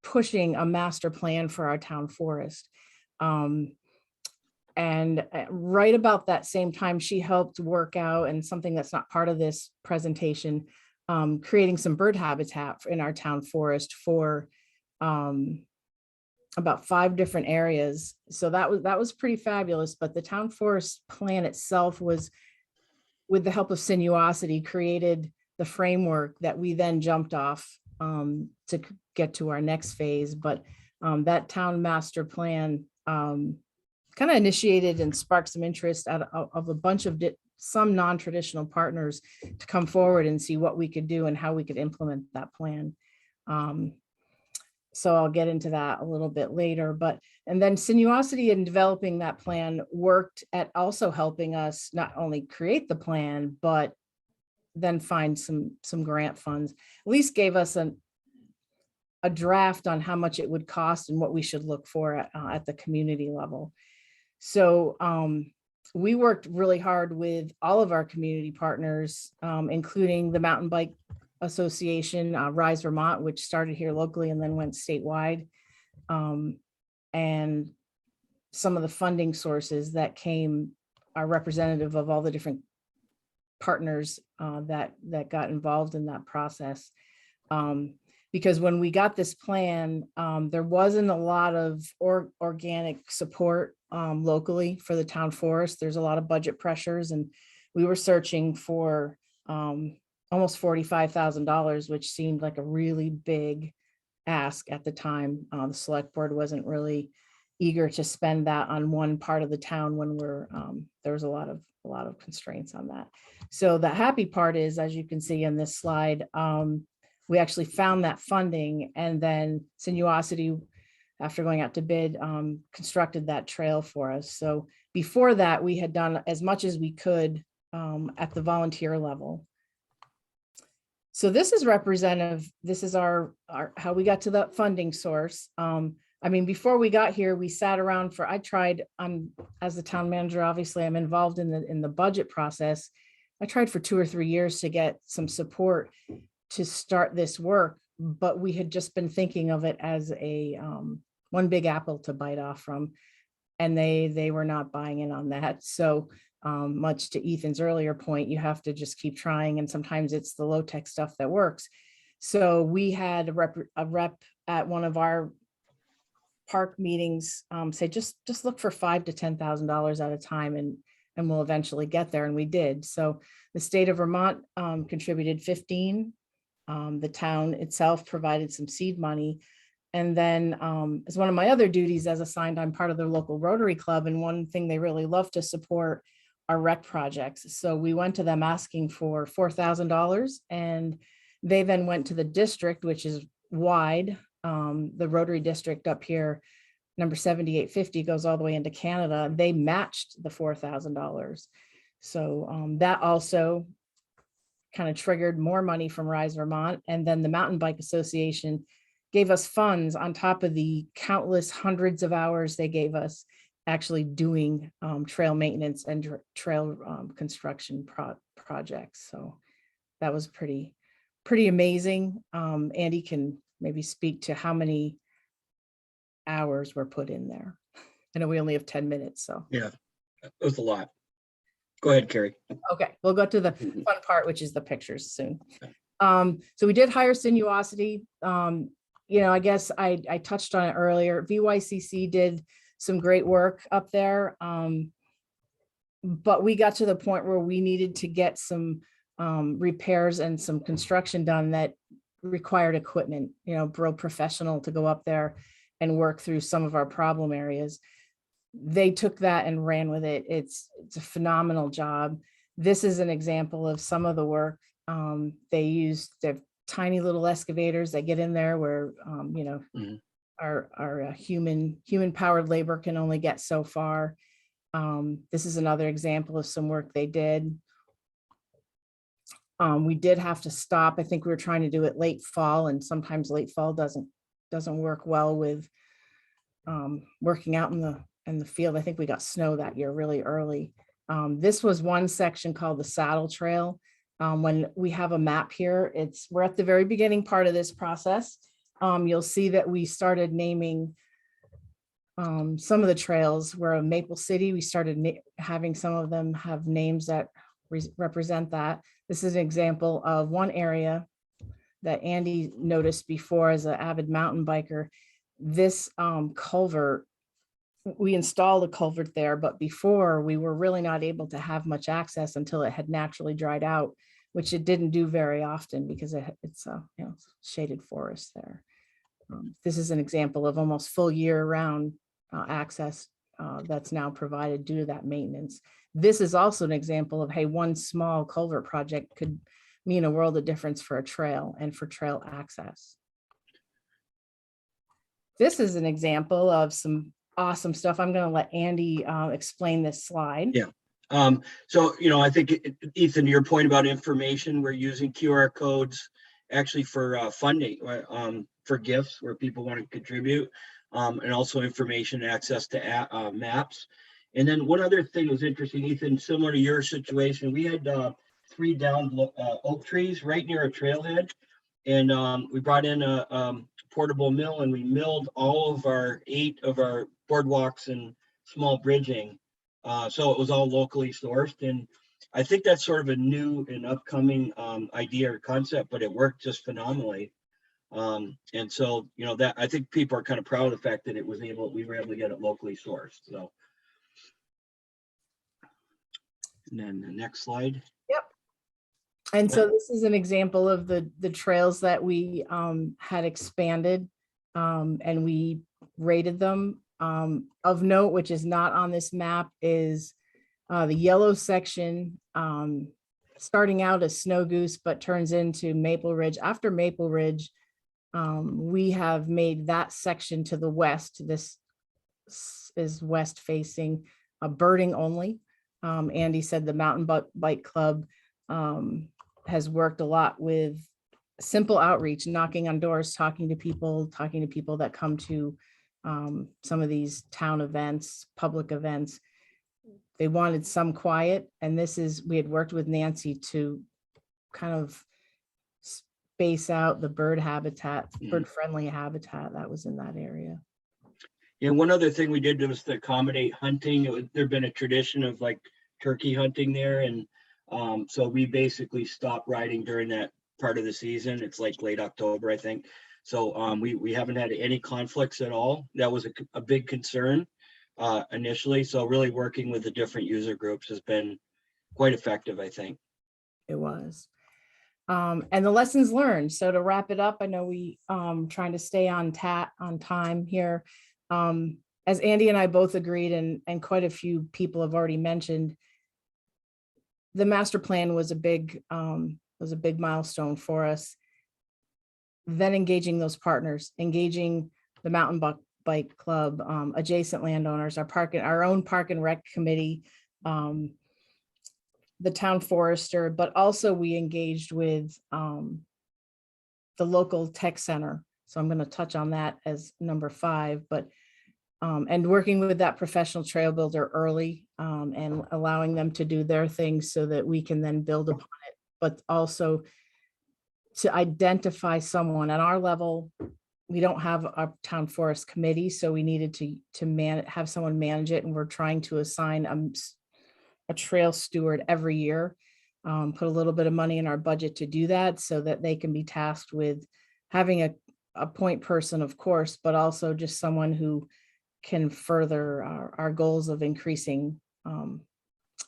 pushing a master plan for our town forest. And right about that same time, she helped work out, and something that's not part of this presentation, creating some bird habitat in our town forest for about 5 different areas. So that was pretty fabulous. But the town forest plan itself was, with the help of Sinuosity, created the framework that we then jumped off to get to our next phase. But that town master plan kind of initiated and sparked some interest of a bunch of some non-traditional partners to come forward and see what we could do and how we could implement that plan. So I'll get into that a little bit later, and then Sinuosity in developing that plan worked at also helping us not only create the plan, but then find some grant funds, at least gave us a draft on how much it would cost and what we should look for at the community level. So we worked really hard with all of our community partners, including the mountain bike association, Rise Vermont, which started here locally and then went statewide. And some of the funding sources that came are representative of all the different partners that got involved in that process. Because when we got this plan, there wasn't a lot of organic support locally for the town forest. There's a lot of budget pressures, and we were searching for almost $45,000, which seemed like a really big ask at the time. The select board wasn't really eager to spend that on one part of the town when there was a lot of constraints on that. So the happy part is, as you can see in this slide, we actually found that funding, and then Sinuosity, after going out to bid, constructed that trail for us. So before that, we had done as much as we could at the volunteer level. So this is representative. This is our how we got to the funding source. I mean, before we got here, we sat around for, I tried, as the town manager, obviously I'm involved in the budget process. I tried for 2 or 3 years to get some support to start this work, but we had just been thinking of it as a one big apple to bite off from, and they were not buying in on that. So much to Ethan's earlier point, you have to just keep trying, and sometimes it's the low tech stuff that works. So we had a rep at one of our park meetings say just look for $5,000 to $10,000 at a time, and we'll eventually get there, and we did. So the state of Vermont contributed 15. The town itself provided some seed money. And then as one of my other duties as assigned, I'm part of the local Rotary Club, and one thing they really love to support are rec projects. So we went to them asking for $4,000, and they then went to the district, which is wide. The Rotary district up here, number 7850, goes all the way into Canada. They matched the $4,000. So that also kind of triggered more money from Rise Vermont. And then the Mountain Bike Association gave us funds on top of the countless hundreds of hours they gave us actually doing trail maintenance and trail construction projects. So that was pretty amazing. Andy can maybe speak to how many hours were put in there. I know we only have 10 minutes, so. Yeah, it was a lot. Go ahead, Carrie. Okay, we'll go to the fun part, which is the pictures soon. So we did hire Sinuosity. You know, I guess I touched on it earlier. VYCC did some great work up there. But we got to the point where we needed to get some repairs and some construction done that required equipment, you know, real professional to go up there and work through some of our problem areas. They took that and ran with it. It's a phenomenal job. This is an example of some of the work. They used their tiny little excavators that get in there where, you know, our human powered labor can only get so far. This is another example of some work they did. We did have to stop. I think we were trying to do it late fall, and sometimes late fall doesn't work well with working out in the field. I think we got snow that year really early. This was one section called the Saddle Trail. When we have a map here, we're at the very beginning part of this process. You'll see that we started naming some of the trails. We're in Maple City. We started having some of them have names that represent that. This is an example of one area that Andy noticed before as an avid mountain biker. This culvert, we installed a culvert there, but before we were really not able to have much access until it had naturally dried out, which it didn't do very often because it's a shaded forest there. This is an example of almost full year-round access that's now provided due to that maintenance. This is also an example of, hey, one small culvert project could mean a world of difference for a trail and for trail access. This is an example of some awesome stuff. I'm going to let Andy explain this slide. Yeah. So, you know, I think, Ethan, your point about information, we're using QR codes actually for funding, for gifts where people want to contribute, and also information access to maps. And then one other thing was interesting, Ethan, similar to your situation, we had 3 down oak trees right near a trailhead. And we brought in a portable mill, and we milled all of our 8 of our boardwalks and small bridging. So it was all locally sourced. And I think that's sort of a new and upcoming idea or concept, but it worked just phenomenally. And so, you know, that I think people are kind of proud of the fact that we were able to get it locally sourced. So, and then the next slide. Yep. And so this is an example of the trails that we had expanded, and we rated them. Of note, which is not on this map, is the yellow section, starting out as Snow Goose, but turns into Maple Ridge. After Maple Ridge, we have made that section to the west. This is west facing, birding only. Andy said the Mountain Bike Club has worked a lot with simple outreach, knocking on doors, talking to people that come to some of these town events, public events. They wanted some quiet, and we had worked with Nancy to kind of space out the bird habitat, bird-friendly habitat that was in that area. Yeah, one other thing we did was to accommodate hunting. There'd been a tradition of like turkey hunting there, and so we basically stopped riding during that part of the season. It's like late October, I think. So we haven't had any conflicts at all. That was a big concern initially. So really working with the different user groups has been quite effective, I think. It was. And the lessons learned. So to wrap it up, I know we trying to stay on time here. As Andy and I both agreed, and quite a few people have already mentioned, the master plan was a big milestone for us. Then engaging those partners, engaging the Mountain Bike Club, adjacent landowners, our own park and rec committee, the town forester, but also we engaged with the local tech center. So I'm going to touch on that as number 5, but and working with that professional trail builder early, and allowing them to do their things so that we can then build upon it, but also to identify someone at our level. We don't have a town forest committee, so we needed to have someone manage it, and we're trying to assign a trail steward every year, put a little bit of money in our budget to do that, so that they can be tasked with having a point person, of course, but also just someone who can further our goals of increasing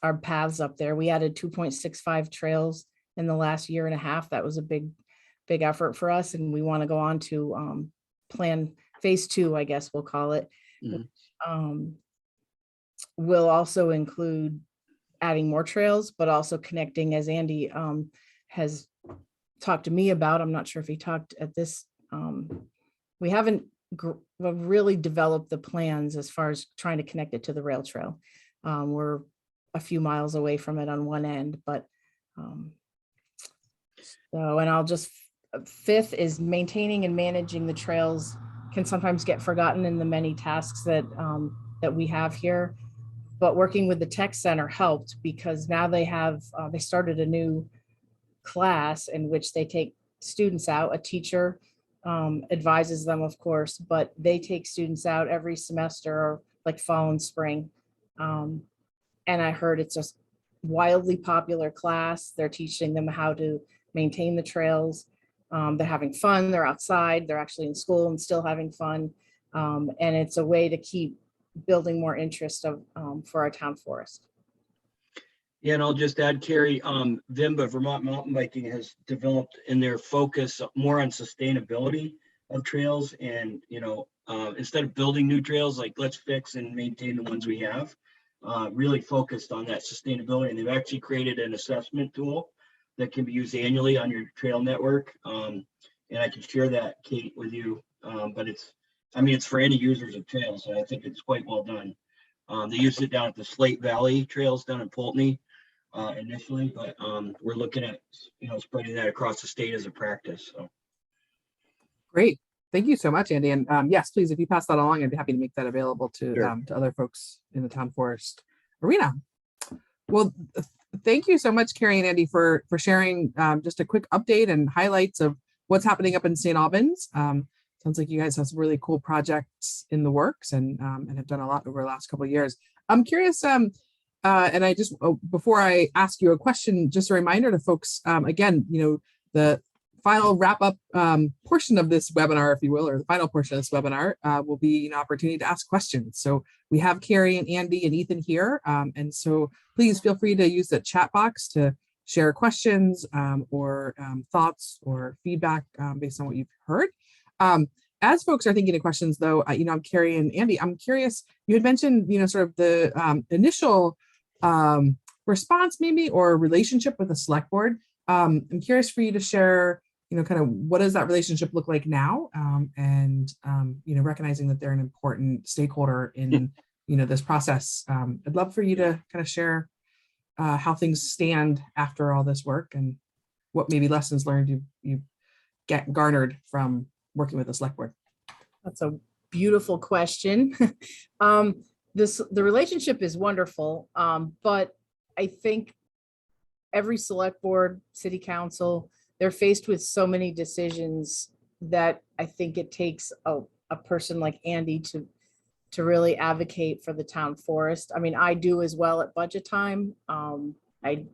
our paths up there. We added 2.65 trails in the last year and a half. That was a big effort for us, and we want to go on to plan phase 2, I guess we'll call it. Will also include adding more trails, but also connecting, as Andy has talked to me about. I'm not sure if he talked at this. We haven't really developed the plans as far as trying to connect it to the rail trail. We're a few miles away from it on one end, but so, and I'll just, 5th is maintaining and managing the trails can sometimes get forgotten in the many tasks that we have here. But working with the tech center helped, because now they started a new class in which they take students out. A teacher advises them, of course, but they take students out every semester, or like fall and spring. And I heard it's just wildly popular class. They're teaching them how to maintain the trails. They're having fun. They're outside. They're actually in school and still having fun. And it's a way to keep building more interest for our town forest. Yeah, and I'll just add, Carrie, VMBA, Vermont Mountain Biking, has developed in their focus more on sustainability of trails. And, instead of building new trails, like let's fix and maintain the ones we have, really focused on that sustainability. And they've actually created an assessment tool that can be used annually on your trail network. And I can share that, Kate, with you. But it's for any users of trails, so I think it's quite well done. They used it down at the Slate Valley trails down in Poultney initially, but we're looking at spreading that across the state as a practice. So Great. Thank you so much, Andy. And yes, please, if you pass that along, I'd be happy to make that available to Sure. to other folks in the town forest arena. Well, Thank you so much, Carrie and Andy, for sharing just a quick update and highlights of what's happening up in St. Albans. Sounds like you guys have some really cool projects in the works and have done a lot over the last couple of years. I'm curious, and I just, before I ask you a question, just a reminder to folks, again, the final wrap up portion of this webinar, if you will, or the final portion of this webinar will be an opportunity to ask questions. So we have Carrie and Andy and Ethan here. And so please feel free to use the chat box to share questions or thoughts or feedback based on what you've heard. As folks are thinking of questions though, I'm Carrie and Andy, I'm curious, you had mentioned, sort of the initial response maybe or relationship with the select board. I'm curious for you to share, kind of what does that relationship look like now? And recognizing that they're an important stakeholder in, this process. I'd love for you to kind of share how things stand after all this work and what maybe lessons learned you get garnered from working with the select board. That's a beautiful question. The relationship is wonderful, but I think every select board, city council, they're faced with so many decisions that I think it takes a person like Andy to really advocate for the town forest. I mean, I do as well at budget time. I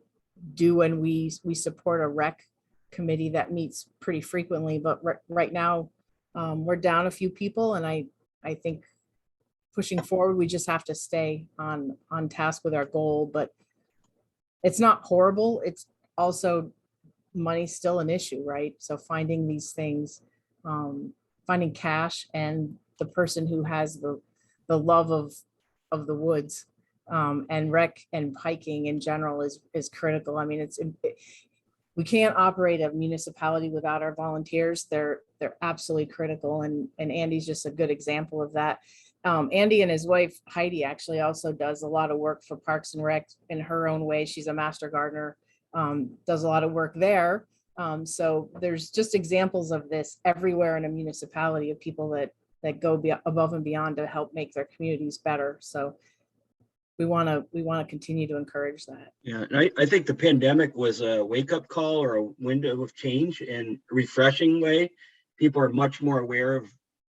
do when we support a rec committee that meets pretty frequently, but right now we're down a few people, and I think pushing forward, we just have to stay on task with our goal. But it's not horrible. It's also money's still an issue, right? So finding these things, finding cash and the person who has the love of the woods and rec and hiking in general is critical. I mean, we can't operate a municipality without our volunteers. They're absolutely critical, and Andy's just a good example of that. Andy and his wife Heidi actually also does a lot of work for Parks and Rec in her own way. She's a master gardener, does a lot of work there. So there's just examples of this everywhere in a municipality of people that go above and beyond to help make their communities better. So we want to continue to encourage that. Yeah, and I think the pandemic was a wake-up call or a window of change in a refreshing way. People are much more aware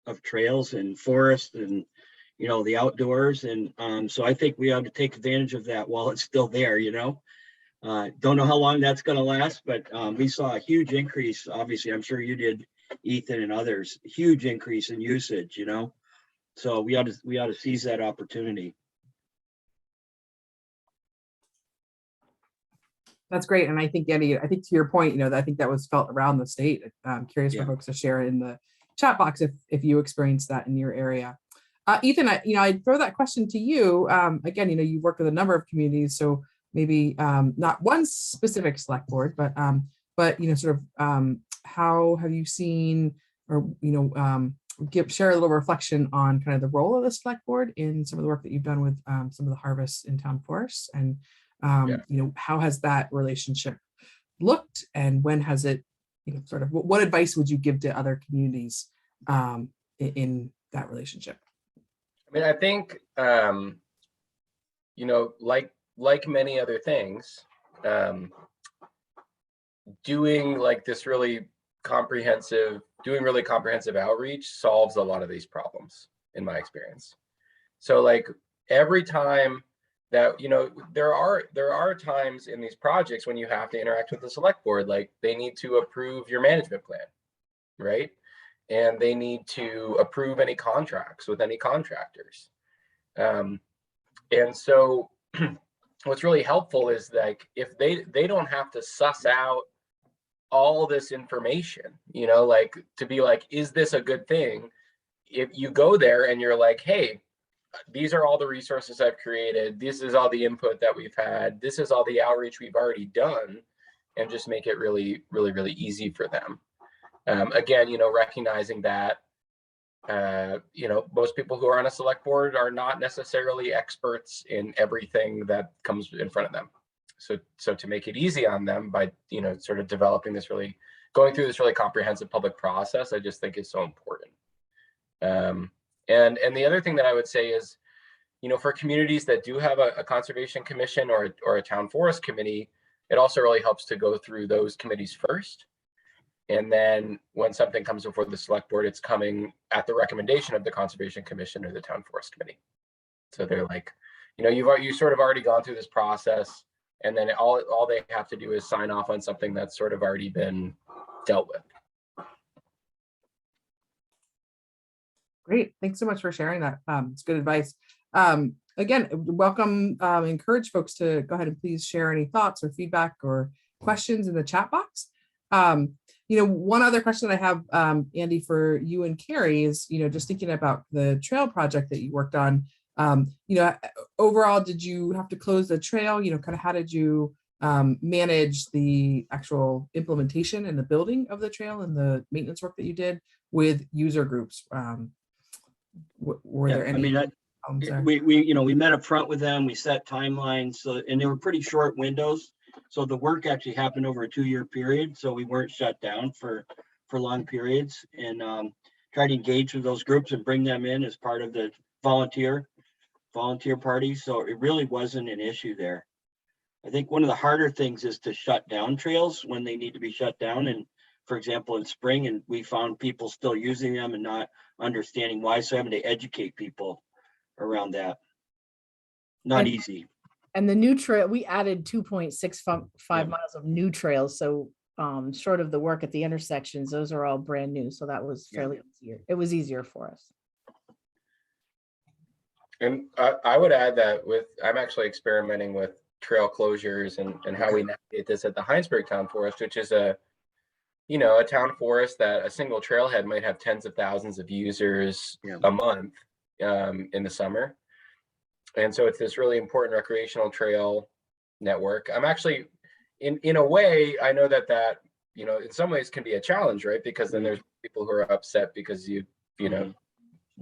of trails and forests and the outdoors, and so I think we ought to take advantage of that while it's still there. Don't know how long that's going to last, but we saw a huge increase. Obviously, I'm sure you did, Ethan and others, huge increase in usage. So we ought to seize that opportunity. That's great. And I think, Andy, I think to your point, I think that was felt around the state. I'm curious for folks to share in the chat box if you experienced that in your area. Ethan, I'd throw that question to you. Again, you've worked with a number of communities, so maybe not one specific select board, but sort of how have you seen or, share a little reflection on kind of the role of the select board in some of the work that you've done with some of the harvests in town forests, and how has that relationship looked, and when has it, sort of what advice would you give to other communities in that relationship? I mean, I think, like many other things, doing really comprehensive outreach solves a lot of these problems in my experience. So every time that, there are times in these projects when you have to interact with the select board, they need to approve your management plan, right? And they need to approve any contracts with any contractors. And so what's really helpful is if they don't have to suss out all this information, to be is this a good thing? If you go there and you're hey, these are all the resources I've created, this is all the input that we've had, this is all the outreach we've already done, and just make it really, really, really easy for them. Again, recognizing that, most people who are on a select board are not necessarily experts in everything that comes in front of them. So to make it easy on them by, sort of going through this really comprehensive public process, I just think is so important. And the other thing that I would say is, for communities that do have a conservation commission or a town forest committee, it also really helps to go through those committees first. And then when something comes before the select board, it's coming at the recommendation of the conservation commission or the town forest committee. So they're like, you've sort of already gone through this process, and then all they have to do is sign off on something that's sort of already been dealt with. Great. Thanks so much for sharing that. It's good advice. Again, welcome, encourage folks to go ahead and please share any thoughts or feedback or questions in the chat box. One other question I have, Andy, for you and Carrie is, just thinking about the trail project that you worked on, overall, did you have to close the trail? Kind of how did you manage the actual implementation and the building of the trail and the maintenance work that you did with user groups? Were there any? We met up front with them. We set timelines, and they were pretty short windows. So the work actually happened over a 2-year period. So we weren't shut down for long periods, and tried to engage with those groups and bring them in as part of the volunteer party. So it really wasn't an issue there. I think one of the harder things is to shut down trails when they need to be shut down. And for example, in spring, and we found people still using them and not understanding why. So having to educate people around that. Not easy. And the new trail, we added 2.65 miles of new trails. So short of the work at the intersections, those are all brand new. So that was fairly easier. It was easier for us. And I would add that I'm actually experimenting with trail closures and how we navigate this at the Heinsberg Town Forest, which is a town forest that a single trailhead might have tens of thousands of users a month in the summer. And so it's this really important recreational trail network. I'm actually, in a way, I know that in some ways can be a challenge, right? Because then there's people who are upset because you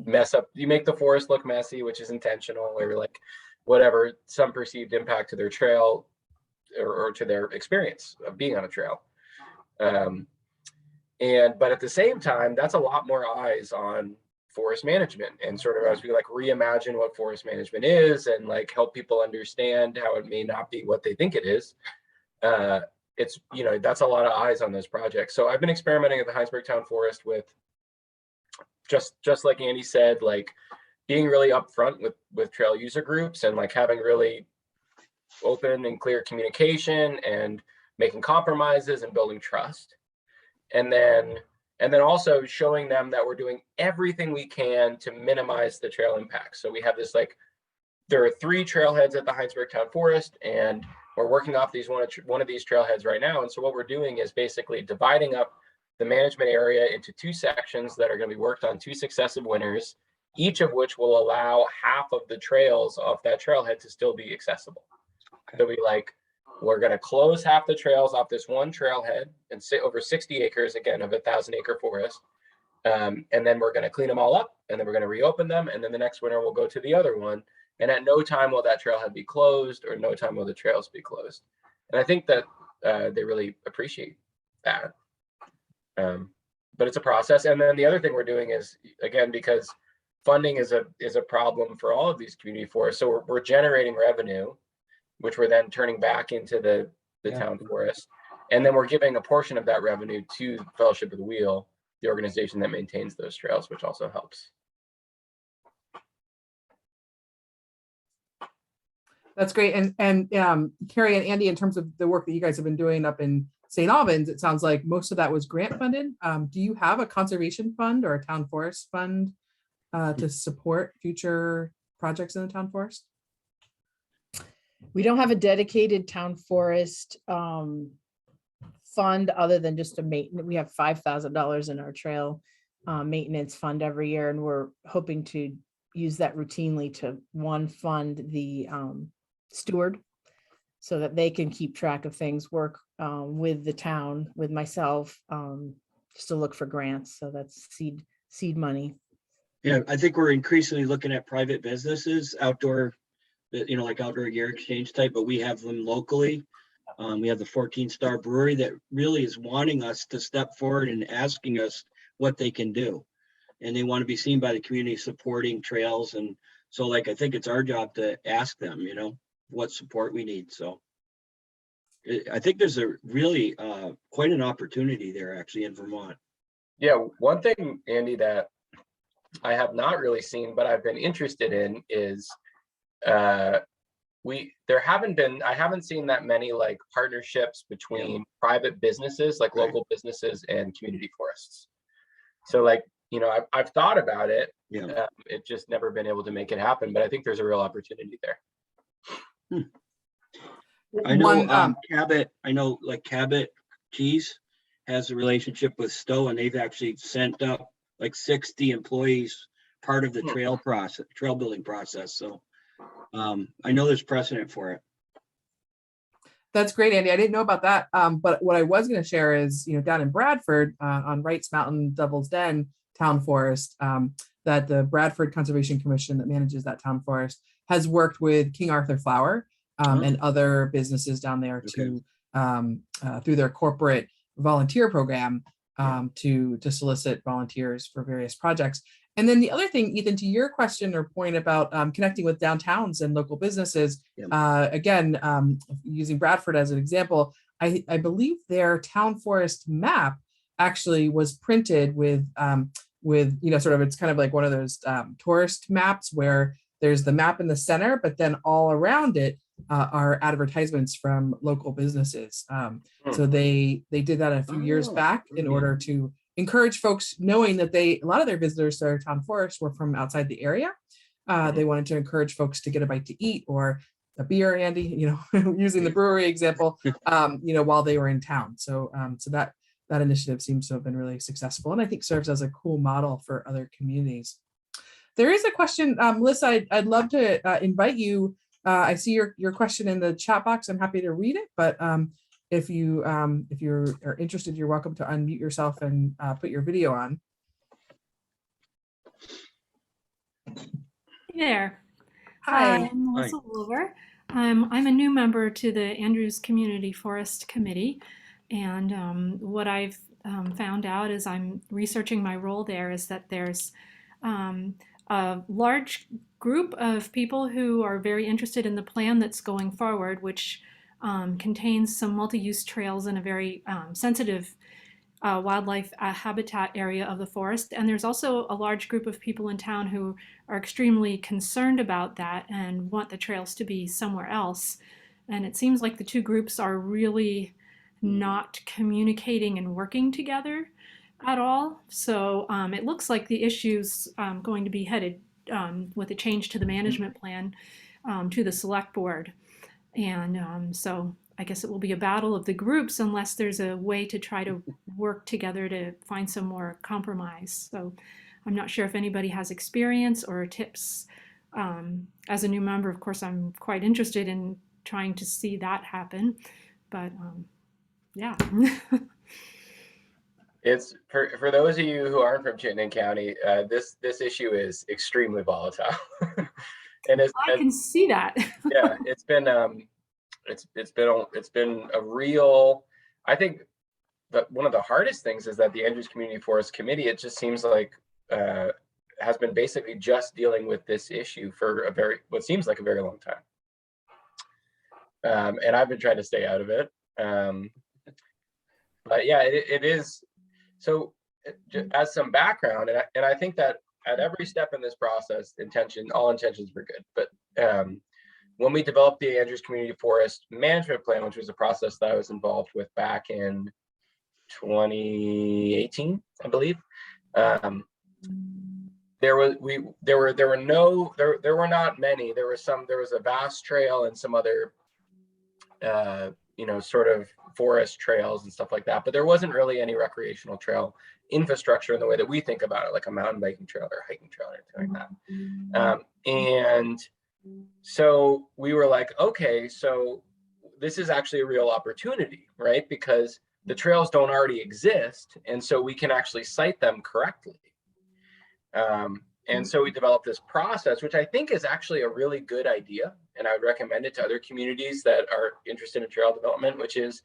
mess up, you make the forest look messy, which is intentional, or like whatever, some perceived impact to their trail or to their experience of being on a trail. But at the same time, that's a lot more eyes on forest management, and sort of as we reimagine what forest management is and help people understand how it may not be what they think it is. It's that's a lot of eyes on this project. So I've been experimenting at the Heinsberg Town Forest with just like Andy said, being really upfront with trail user groups and having really open and clear communication and making compromises and building trust. And then also showing them that we're doing everything we can to minimize the trail impact. So we have this there are 3 trailheads at the Heinsberg Town Forest, and we're working off one of these trailheads right now. And so what we're doing is basically dividing up the management area into 2 sections that are going to be worked on 2 successive winters, each of which will allow half of the trails off that trailhead to still be accessible. Okay. So we're going to close half the trails off this one trailhead and sit over 60 acres, again, of a 1,000-acre forest. And then we're going to clean them all up, and then we're going to reopen them. And then the next winter we'll go to the other one. And at no time will that trailhead be closed, or no time will the trails be closed. And I think that they really appreciate that. But it's a process. And then the other thing we're doing is, again, because funding is a problem for all of these community forests. So we're generating revenue, which we're then turning back into the town forest. And then we're giving a portion of that revenue to Fellowship of the Wheel, the organization that maintains those trails, which also helps. That's great. And Carrie and Andy, in terms of the work that you guys have been doing up in St. Albans, it sounds like most of that was grant funded. Do you have a conservation fund or a town forest fund to support future projects in the town forest? We don't have a dedicated town forest fund other than just a maintenance. We have $5,000 in our trail maintenance fund every year, and we're hoping to use that routinely to fund the steward, so that they can keep track of things, work with the town, with myself, just to look for grants. So that's seed money. Yeah, I think we're increasingly looking at private businesses, outdoor, like outdoor gear exchange type, but we have them locally. We have the 14 Star Brewery that really is wanting us to step forward and asking us what they can do. And they want to be seen by the community supporting trails and So like, I think it's our job to ask them, you know, what support we need. So I think there's a really quite an opportunity there actually in Vermont. Yeah, one thing, Andy, that I have not really seen, but I've been interested in is I haven't seen that many like partnerships between private businesses, like local businesses and community forests. So like, you know, I've thought about it. Yeah. It just never been able to make it happen, but I think there's a real opportunity there. I know Cabot, I know like Cabot Cheese has a relationship with Stowe, and they've actually sent up like 60 employees part of the trail building process. So I know there's precedent for it. That's great, Andy. I didn't know about that. But what I was going to share is, you know, down in Bradford on Wrights Mountain Devil's Den Town Forest, that the Bradford Conservation Commission that manages that town forest has worked with King Arthur Flour and other businesses down there to through their corporate volunteer program to solicit volunteers for various projects. And then the other thing, Ethan, to your question or point about connecting with downtowns and local businesses, again, using Bradford as an example, I believe their town forest map actually was printed with, you know, sort of, it's kind of like one of those tourist maps where there's the map in the center, but then all around it are advertisements from local businesses. So they did that a few years back in order to encourage folks, knowing that a lot of their visitors to their town forest were from outside the area. They wanted to encourage folks to get a bite to eat or a beer, Andy, you know, using the brewery example, you know, while they were in town. So that initiative seems to have been really successful, and I think serves as a cool model for other communities. There is a question, Melissa, I'd love to invite you. I see your question in the chat box. I'm happy to read it, but if you're interested, you're welcome to unmute yourself and put your video on. Hey there. Hi. I'm Melissa Wilver. I'm a new member to the Andrews Community Forest Committee, and what I've found out as I'm researching my role there is that there's a large group of people who are very interested in the plan that's going forward, which contains some multi-use trails in a very sensitive wildlife habitat area of the forest. And there's also a large group of people in town who are extremely concerned about that and want the trails to be somewhere else. And it seems like the two groups are really not communicating and working together at all. So it looks like the issue's going to be headed with a change to the management plan to the select board. And so I guess it will be a battle of the groups unless there's a way to try to work together to find some more compromise. So I'm not sure if anybody has experience or tips. As a new member, of course, I'm quite interested in trying to see that happen. But yeah. It's for those of you who aren't from Chittenden County, this issue is extremely volatile. And I can see that. Yeah, it's been a real, I think that one of the hardest things is that the Andrews Community Forest Committee, it just seems like has been basically just dealing with this issue for what seems like a very long time. And I've been trying to stay out of it. But yeah, it is. So as some background, and I think that at every step in this process, all intentions were good. But when we developed the Andrews Community Forest Management Plan, which was a process that I was involved with back in 2018, I believe, there were not many. There was a vast trail and some other sort of forest trails and stuff like that, but there wasn't really any recreational trail infrastructure in the way that we think about it, like a mountain biking trail or hiking trail or anything like that. And so we were like, okay, so this is actually a real opportunity, right? Because the trails don't already exist, and so we can actually cite them correctly. And so we developed this process, which I think is actually a really good idea. And I would recommend it to other communities that are interested in trail development, which is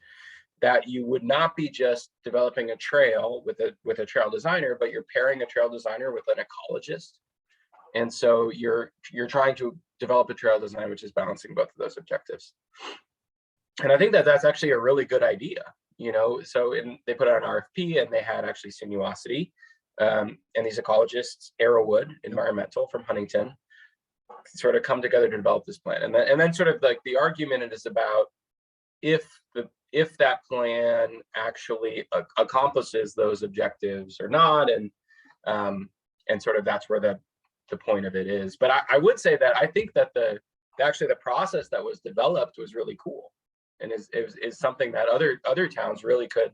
that you would not be just developing a trail with a trail designer, but you're pairing a trail designer with an ecologist And so you're trying to develop a trail design which is balancing both of those objectives. And I think that that's actually a really good idea, you know. So they put out an RFP, and they had actually Sinuosity and these ecologists, Arrowwood Environmental from Huntington, sort of come together to develop this plan. And then sort of like the argument is about if that plan actually accomplishes those objectives or not, and sort of that's where the point of it is. But I would say that I think that actually the process that was developed was really cool, and is something that other towns really could,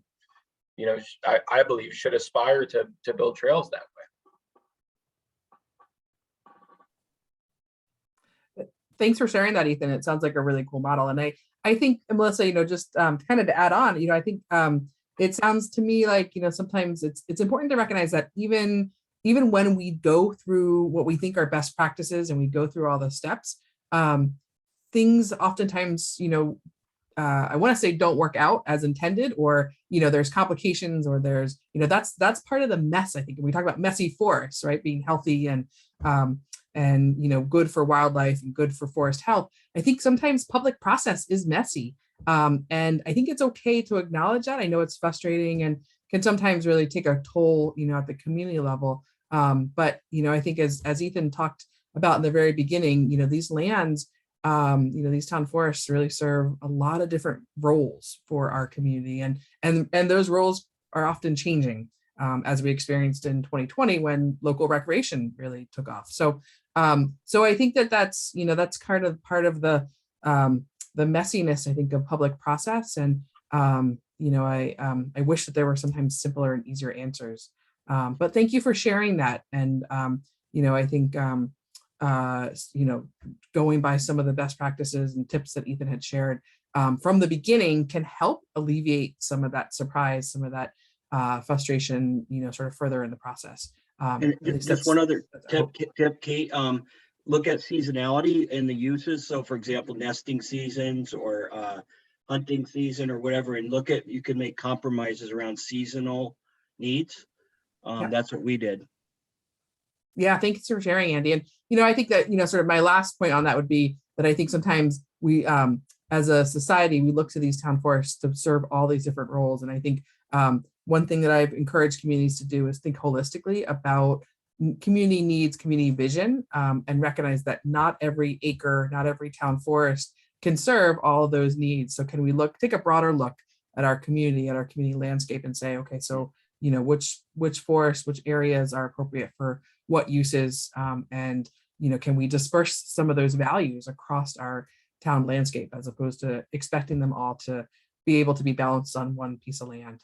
you know, I believe should aspire to build trails that way. Thanks for sharing that, Ethan. It sounds like a really cool model. And I think, Melissa, you know, just kind of to add on, you know, I think it sounds to me like, you know, sometimes it's important to recognize that even when we go through what we think are best practices and we go through all the steps, things oftentimes, you know, I want to say don't work out as intended, or, you know, there's complications, or there's, you know, that's part of the mess. I think we talk about messy forests, right? Being healthy and, you know, good for wildlife and good for forest health. I think sometimes public process is messy. And I think it's okay to acknowledge that. I know it's frustrating and can sometimes really take a toll, you know, at the community level. But, you know, I think as Ethan talked about in the very beginning, you know, these lands, you know, these town forests really serve a lot of different roles for our community, and those roles are often changing, as we experienced in 2020 when local recreation really took off. So I think that's, you know, that's part of the messiness, I think, of public process. And you know, I wish that there were sometimes simpler and easier answers. But thank you for sharing that. And you know, I think you know, going by some of the best practices and tips that Ethan had shared from the beginning can help alleviate some of that surprise, some of that frustration, you know, sort of further in the process. And just one other tip, Kate, look at seasonality and the uses. So for example, nesting seasons or hunting season or whatever, and you can make compromises around seasonal needs. That's what we did. Yeah, thanks for sharing, Andy. And, you know, I think that, you know, sort of my last point on that would be that I think sometimes we, as a society, we look to these town forests to serve all these different roles. And I think one thing that I've encouraged communities to do is think holistically about community needs, community vision, and recognize that not every acre, not every town forest can serve all of those needs. So can we take a broader look at our community landscape and say, okay, so, you know, which forests, which areas are appropriate for what uses, and, you know, can we disperse some of those values across our town landscape as opposed to expecting them all to be able to be balanced on one piece of land.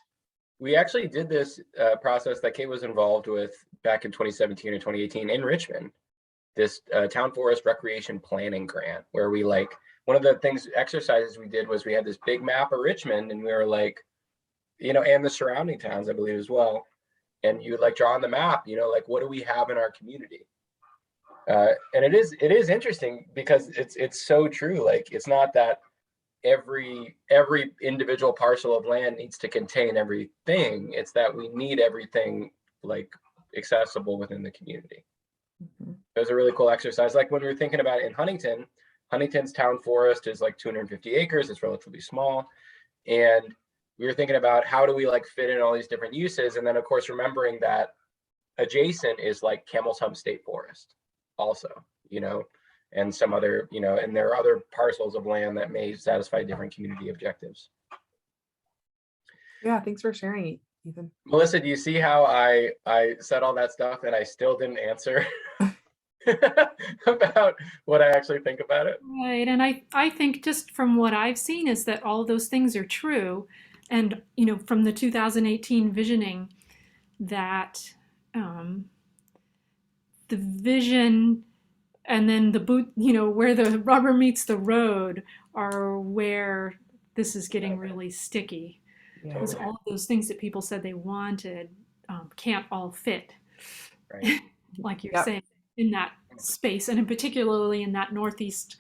We actually did this process that Kate was involved with back in 2017 or 2018 in Richmond, this town forest recreation planning grant, where we, like, one of the exercises we did was we had this big map of Richmond, and we were like, you know, and the surrounding towns, I believe, as well. And you would, like, draw on the map, you know, like, what do we have in our community? And it is interesting because it's so true. Like, it's not that every individual parcel of land needs to contain everything. It's that we need everything, like, accessible within the community. Mm-hmm. It was a really cool exercise. Like, when we were thinking about it in Huntington's town forest is like 250 acres. It's relatively small. And we were thinking about how do we, like, fit in all these different uses. And then, of course, remembering that adjacent is like Camel's Hump State Forest also, you know, and some other, you know, and there are other parcels of land that may satisfy different community objectives. Yeah, thanks for sharing, Ethan. Melissa, do you see how I said all that stuff and I still didn't answer about what I actually think about it? Right, and I think just from what I've seen is that all of those things are true. And, you know, from the 2018 visioning, that the vision and then the boot, you know, where the rubber meets the road are where this is getting really sticky. Yeah. Because all of those things that people said they wanted can't all fit, right. Like you're saying, in that space, and in particularly in that northeast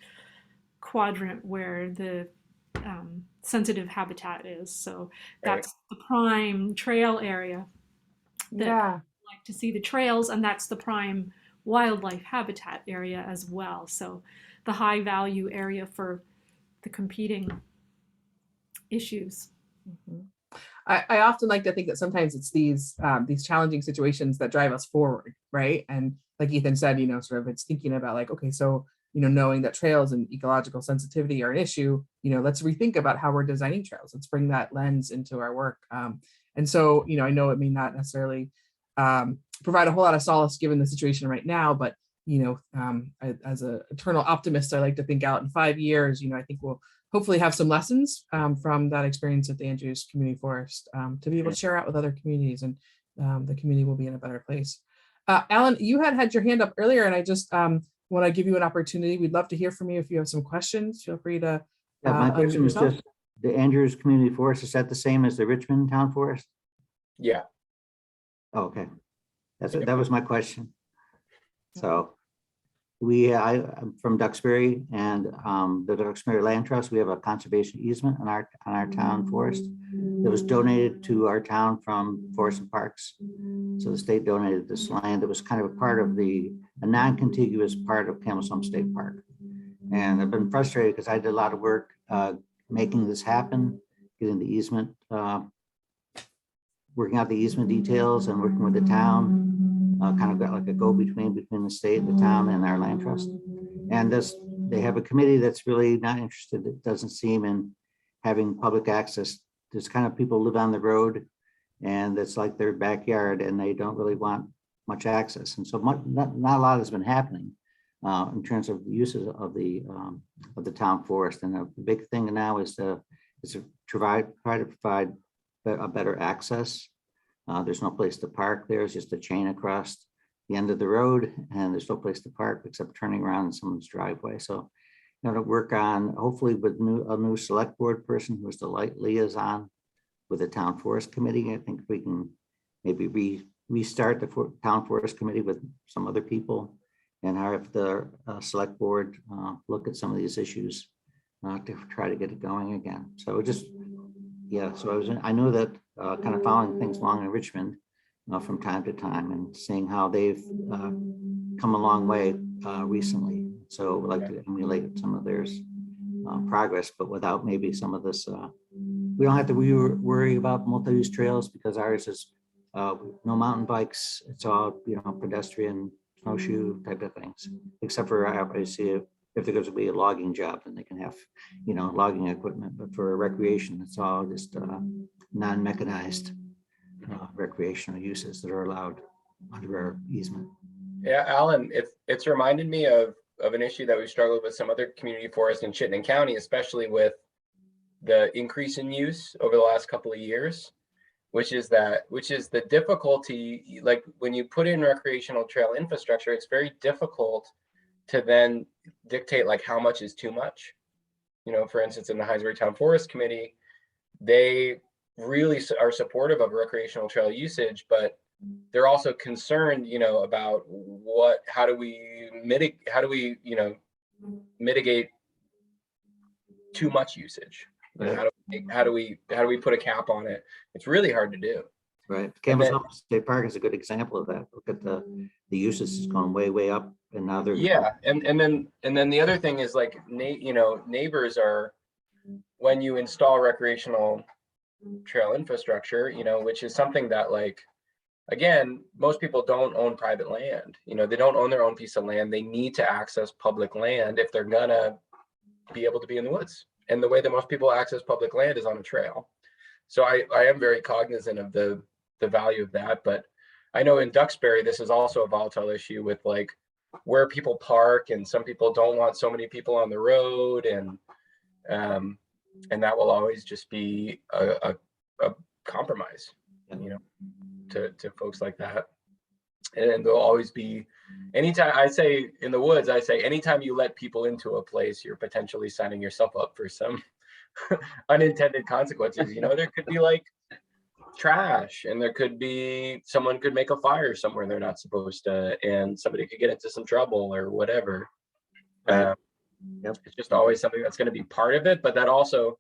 quadrant where the sensitive habitat is. So that's the prime trail area that I like to see the trails, and that's the prime wildlife habitat area as well. So the high value area for the competing issues. Mhm. I often like to think that sometimes it's these challenging situations that drive us forward, right? And like Ethan said, sort of it's thinking about like, okay, so knowing that trails and ecological sensitivity are an issue, let's rethink about how we're designing trails. Let's bring that lens into our work. And so, I know it may not necessarily provide a whole lot of solace given the situation right now, but as an eternal optimist, I like to think out in 5 years, I think we'll hopefully have some lessons from that experience at the Andrews Community Forest to be able to share out with other communities, and the community will be in a better place. Alan, you had your hand up earlier, and I just want to give you an opportunity. We'd love to hear from you. If you have some questions, feel free to Yeah, my question is just, the Andrews Community Forest, is that the same as the Richmond Town Forest? Yeah. Oh, okay. That was my question. So I'm from Duxbury, and the Duxbury Land Trust, we have a conservation easement on our town forest that was donated to our town from Forest and Parks. So the state donated this land that was kind of a part of a non-contiguous part of Camelstone State Park. And I've been frustrated because I did a lot of work making this happen, getting the easement, working out the easement details and working with the town. Kind of got like a go-between between the state and the town and our land trust. And they have a committee that's really not interested, it doesn't seem, in having public access. There's kind of people live on the road and it's like their backyard and they don't really want much access. And so not a lot has been happening in terms of the uses of the town forest. And the big thing now is to try to provide a better access. There's no place to park. There's just a chain across the end of the road, and there's no place to park except turning around in someone's driveway. So, to work on, hopefully with a new select board person who is the liaison with the town forest committee. I think we can maybe restart the town forest committee with some other people and have the select board look at some of these issues to try to get it going again. So so I know that kind of following things along in Richmond from time to time and seeing how they've come a long way recently. So we'd like to emulate some of theirs progress, but without maybe some of this. We don't have to worry about multi-use trails because ours is no mountain bikes. It's all pedestrian, snowshoe type of things, except for obviously if there's going to be a logging job, then they can have, logging equipment. But for recreation, it's all just non-mechanized recreational uses that are allowed under our easement. Yeah, Alan, it's reminded me of an issue that we've struggled with some other community forests in Chittenden County, especially with the increase in use over the last couple of years, which is the difficulty. Like when you put in recreational trail infrastructure, it's very difficult to then dictate like how much is too much. For instance, in the Hinesbury Town Forest Committee, they really are supportive of recreational trail usage, but they're also concerned, about how do we mitigate too much usage? How do we put a cap on it? It's really hard to do. Right. Campbell's State Park is a good example of that. Look at the uses has gone way up, and now they're and then the other thing is like neighbors are, when you install recreational trail infrastructure, which is something that, like, again, most people don't own private land. They don't own their own piece of land. They need to access public land if they're gonna be able to be in the woods. And the way that most people access public land is on a trail. So I am very cognizant of the value of that. But I know in Duxbury, this is also a volatile issue with like where people park, and some people don't want so many people on the road, and that will always just be a compromise, to folks like that. And there'll always be, anytime I say in the woods, I say anytime you let people into a place, you're potentially signing yourself up for some unintended consequences. There could be like trash, and there could be someone could make a fire somewhere they're not supposed to, and somebody could get into some trouble or whatever. Right. It's just always something that's going to be part of it, but that also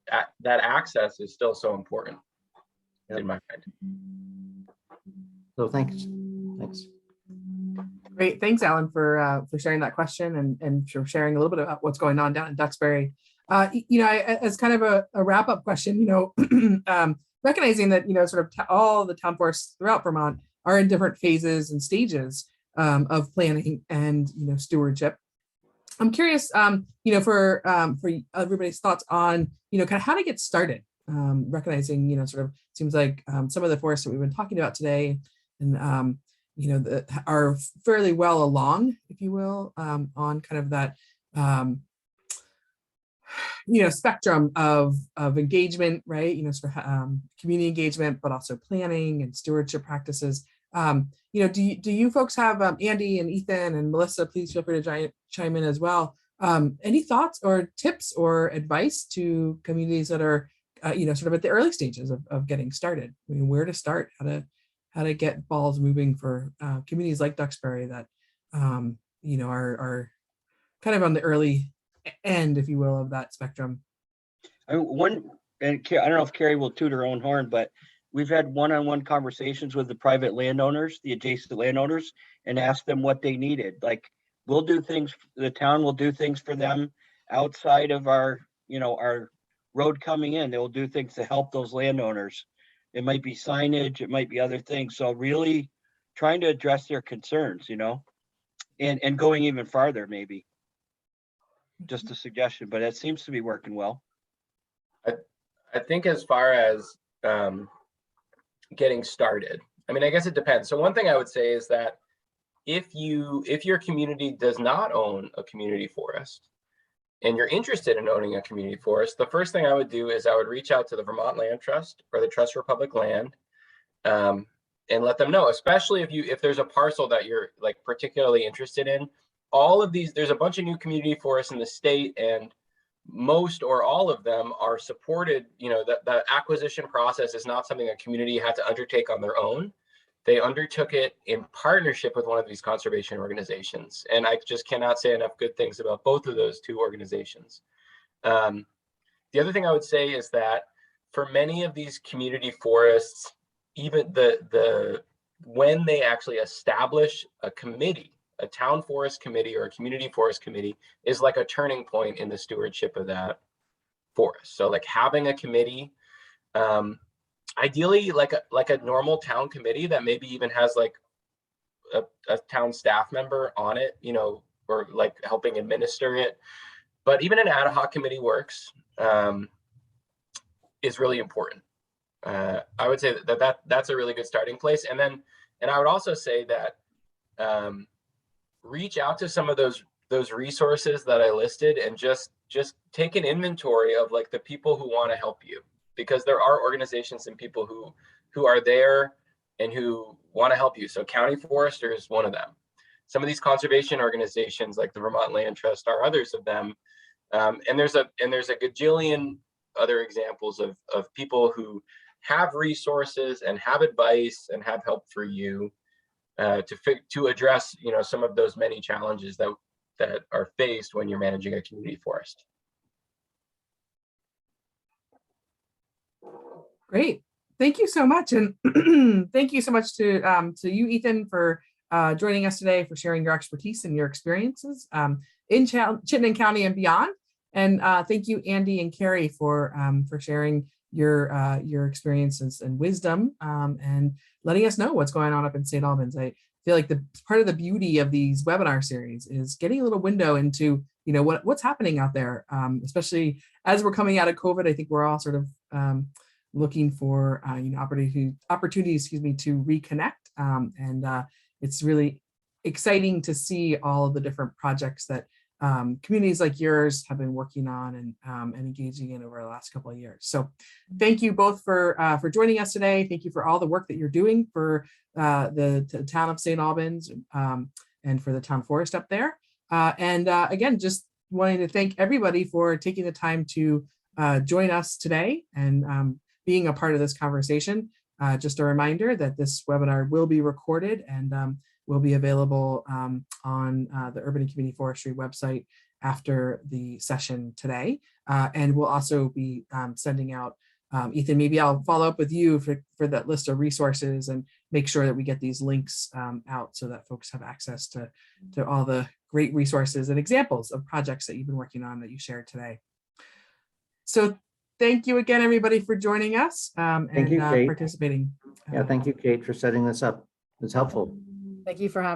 that access is still so important in my mind. So thanks. Great, thanks, Alan, for sharing that question and for sharing a little bit about what's going on down in Duxbury. As kind of a wrap-up question, recognizing that sort of all the town forests throughout Vermont are in different phases and stages of planning and stewardship. I'm curious, for everybody's thoughts on kind of how to get started. Recognizing sort of seems like some of the forests that we've been talking about today and are fairly well along, if you will, on kind of that spectrum of engagement, right? Sort of community engagement, but also planning and stewardship practices. Do you folks have Andy and Ethan and Melissa? Please feel free to chime in as well. Any thoughts or tips or advice to communities that are sort of at the early stages of getting started? I mean, where to start? How to get balls moving for communities like Duxbury that are kind of on the early end, if you will, of that spectrum. I don't know if Carrie will toot her own horn, but we've had one-on-one conversations with the private landowners, the adjacent landowners, and asked them what they needed. Like, we'll do things, the town will do things for them outside of our road coming in. They will do things to help those landowners. It might be signage, it might be other things. So really trying to address their concerns, and going even farther, maybe. Just a suggestion, but it seems to be working well. I think as far as getting started, I mean, I guess it depends. So one thing I would say is that if your community does not own a community forest and you're interested in owning a community forest, the first thing I would do is I would reach out to the Vermont Land Trust or the Trust for Public Land and let them know, especially if there's a parcel that you're like particularly interested in. All of these, there's a bunch of new community forests in the state, and most or all of them are supported. The acquisition process is not something a community had to undertake on their own. They undertook it in partnership with one of these conservation organizations. And I just cannot say enough good things about both of those two organizations. The other thing I would say is that for many of these community forests, even when they actually establish a committee, a town forest committee or a community forest committee is like a turning point in the stewardship of that forest. So like having a committee, ideally like a normal town committee that maybe even has like a town staff member on it, or like helping administer it. But even an ad hoc committee works, is really important. I would say that's a really good starting place. And I would also say that reach out to some of those resources that I listed and just take an inventory of like the people who want to help you, because there are organizations and people who are there and who want to help you. So County Forester is one of them. Some of these conservation organizations like the Vermont Land Trust are others of them. And there's a gajillion other examples of people who have resources and have advice and have help for you to address some of those many challenges that are faced when you're managing a community forest. Great, thank you so much, and thank you so much to you, Ethan, for joining us today, for sharing your expertise and your experiences in Chittenden County and beyond. And thank you, Andy and Carrie, for sharing your experiences and wisdom and letting us know what's going on up in St. Albans. I feel like part of the beauty of these webinar series is getting a little window into what's happening out there, especially as we're coming out of COVID. I think we're all sort of looking for opportunities to reconnect, and it's really exciting to see all of the different projects that communities like yours have been working on and engaging in over the last couple of years. So thank you both for joining us today. Thank you for all the work that you're doing for the town of St. Albans and for the town forest up there. And again, just wanting to thank everybody for taking the time to join us today and being a part of this conversation. Just a reminder that this webinar will be recorded and will be available on the Urban and Community Forestry website after the session today. And we'll also be sending out, Ethan, maybe I'll follow up with you for that list of resources and make sure that we get these links out so that folks have access to all the great resources and examples of projects that you've been working on that you shared today. So thank you again, everybody, for joining us and Thank you, Kate. participating. Yeah, thank you, Kate, for setting this up. It's helpful. Thank you for having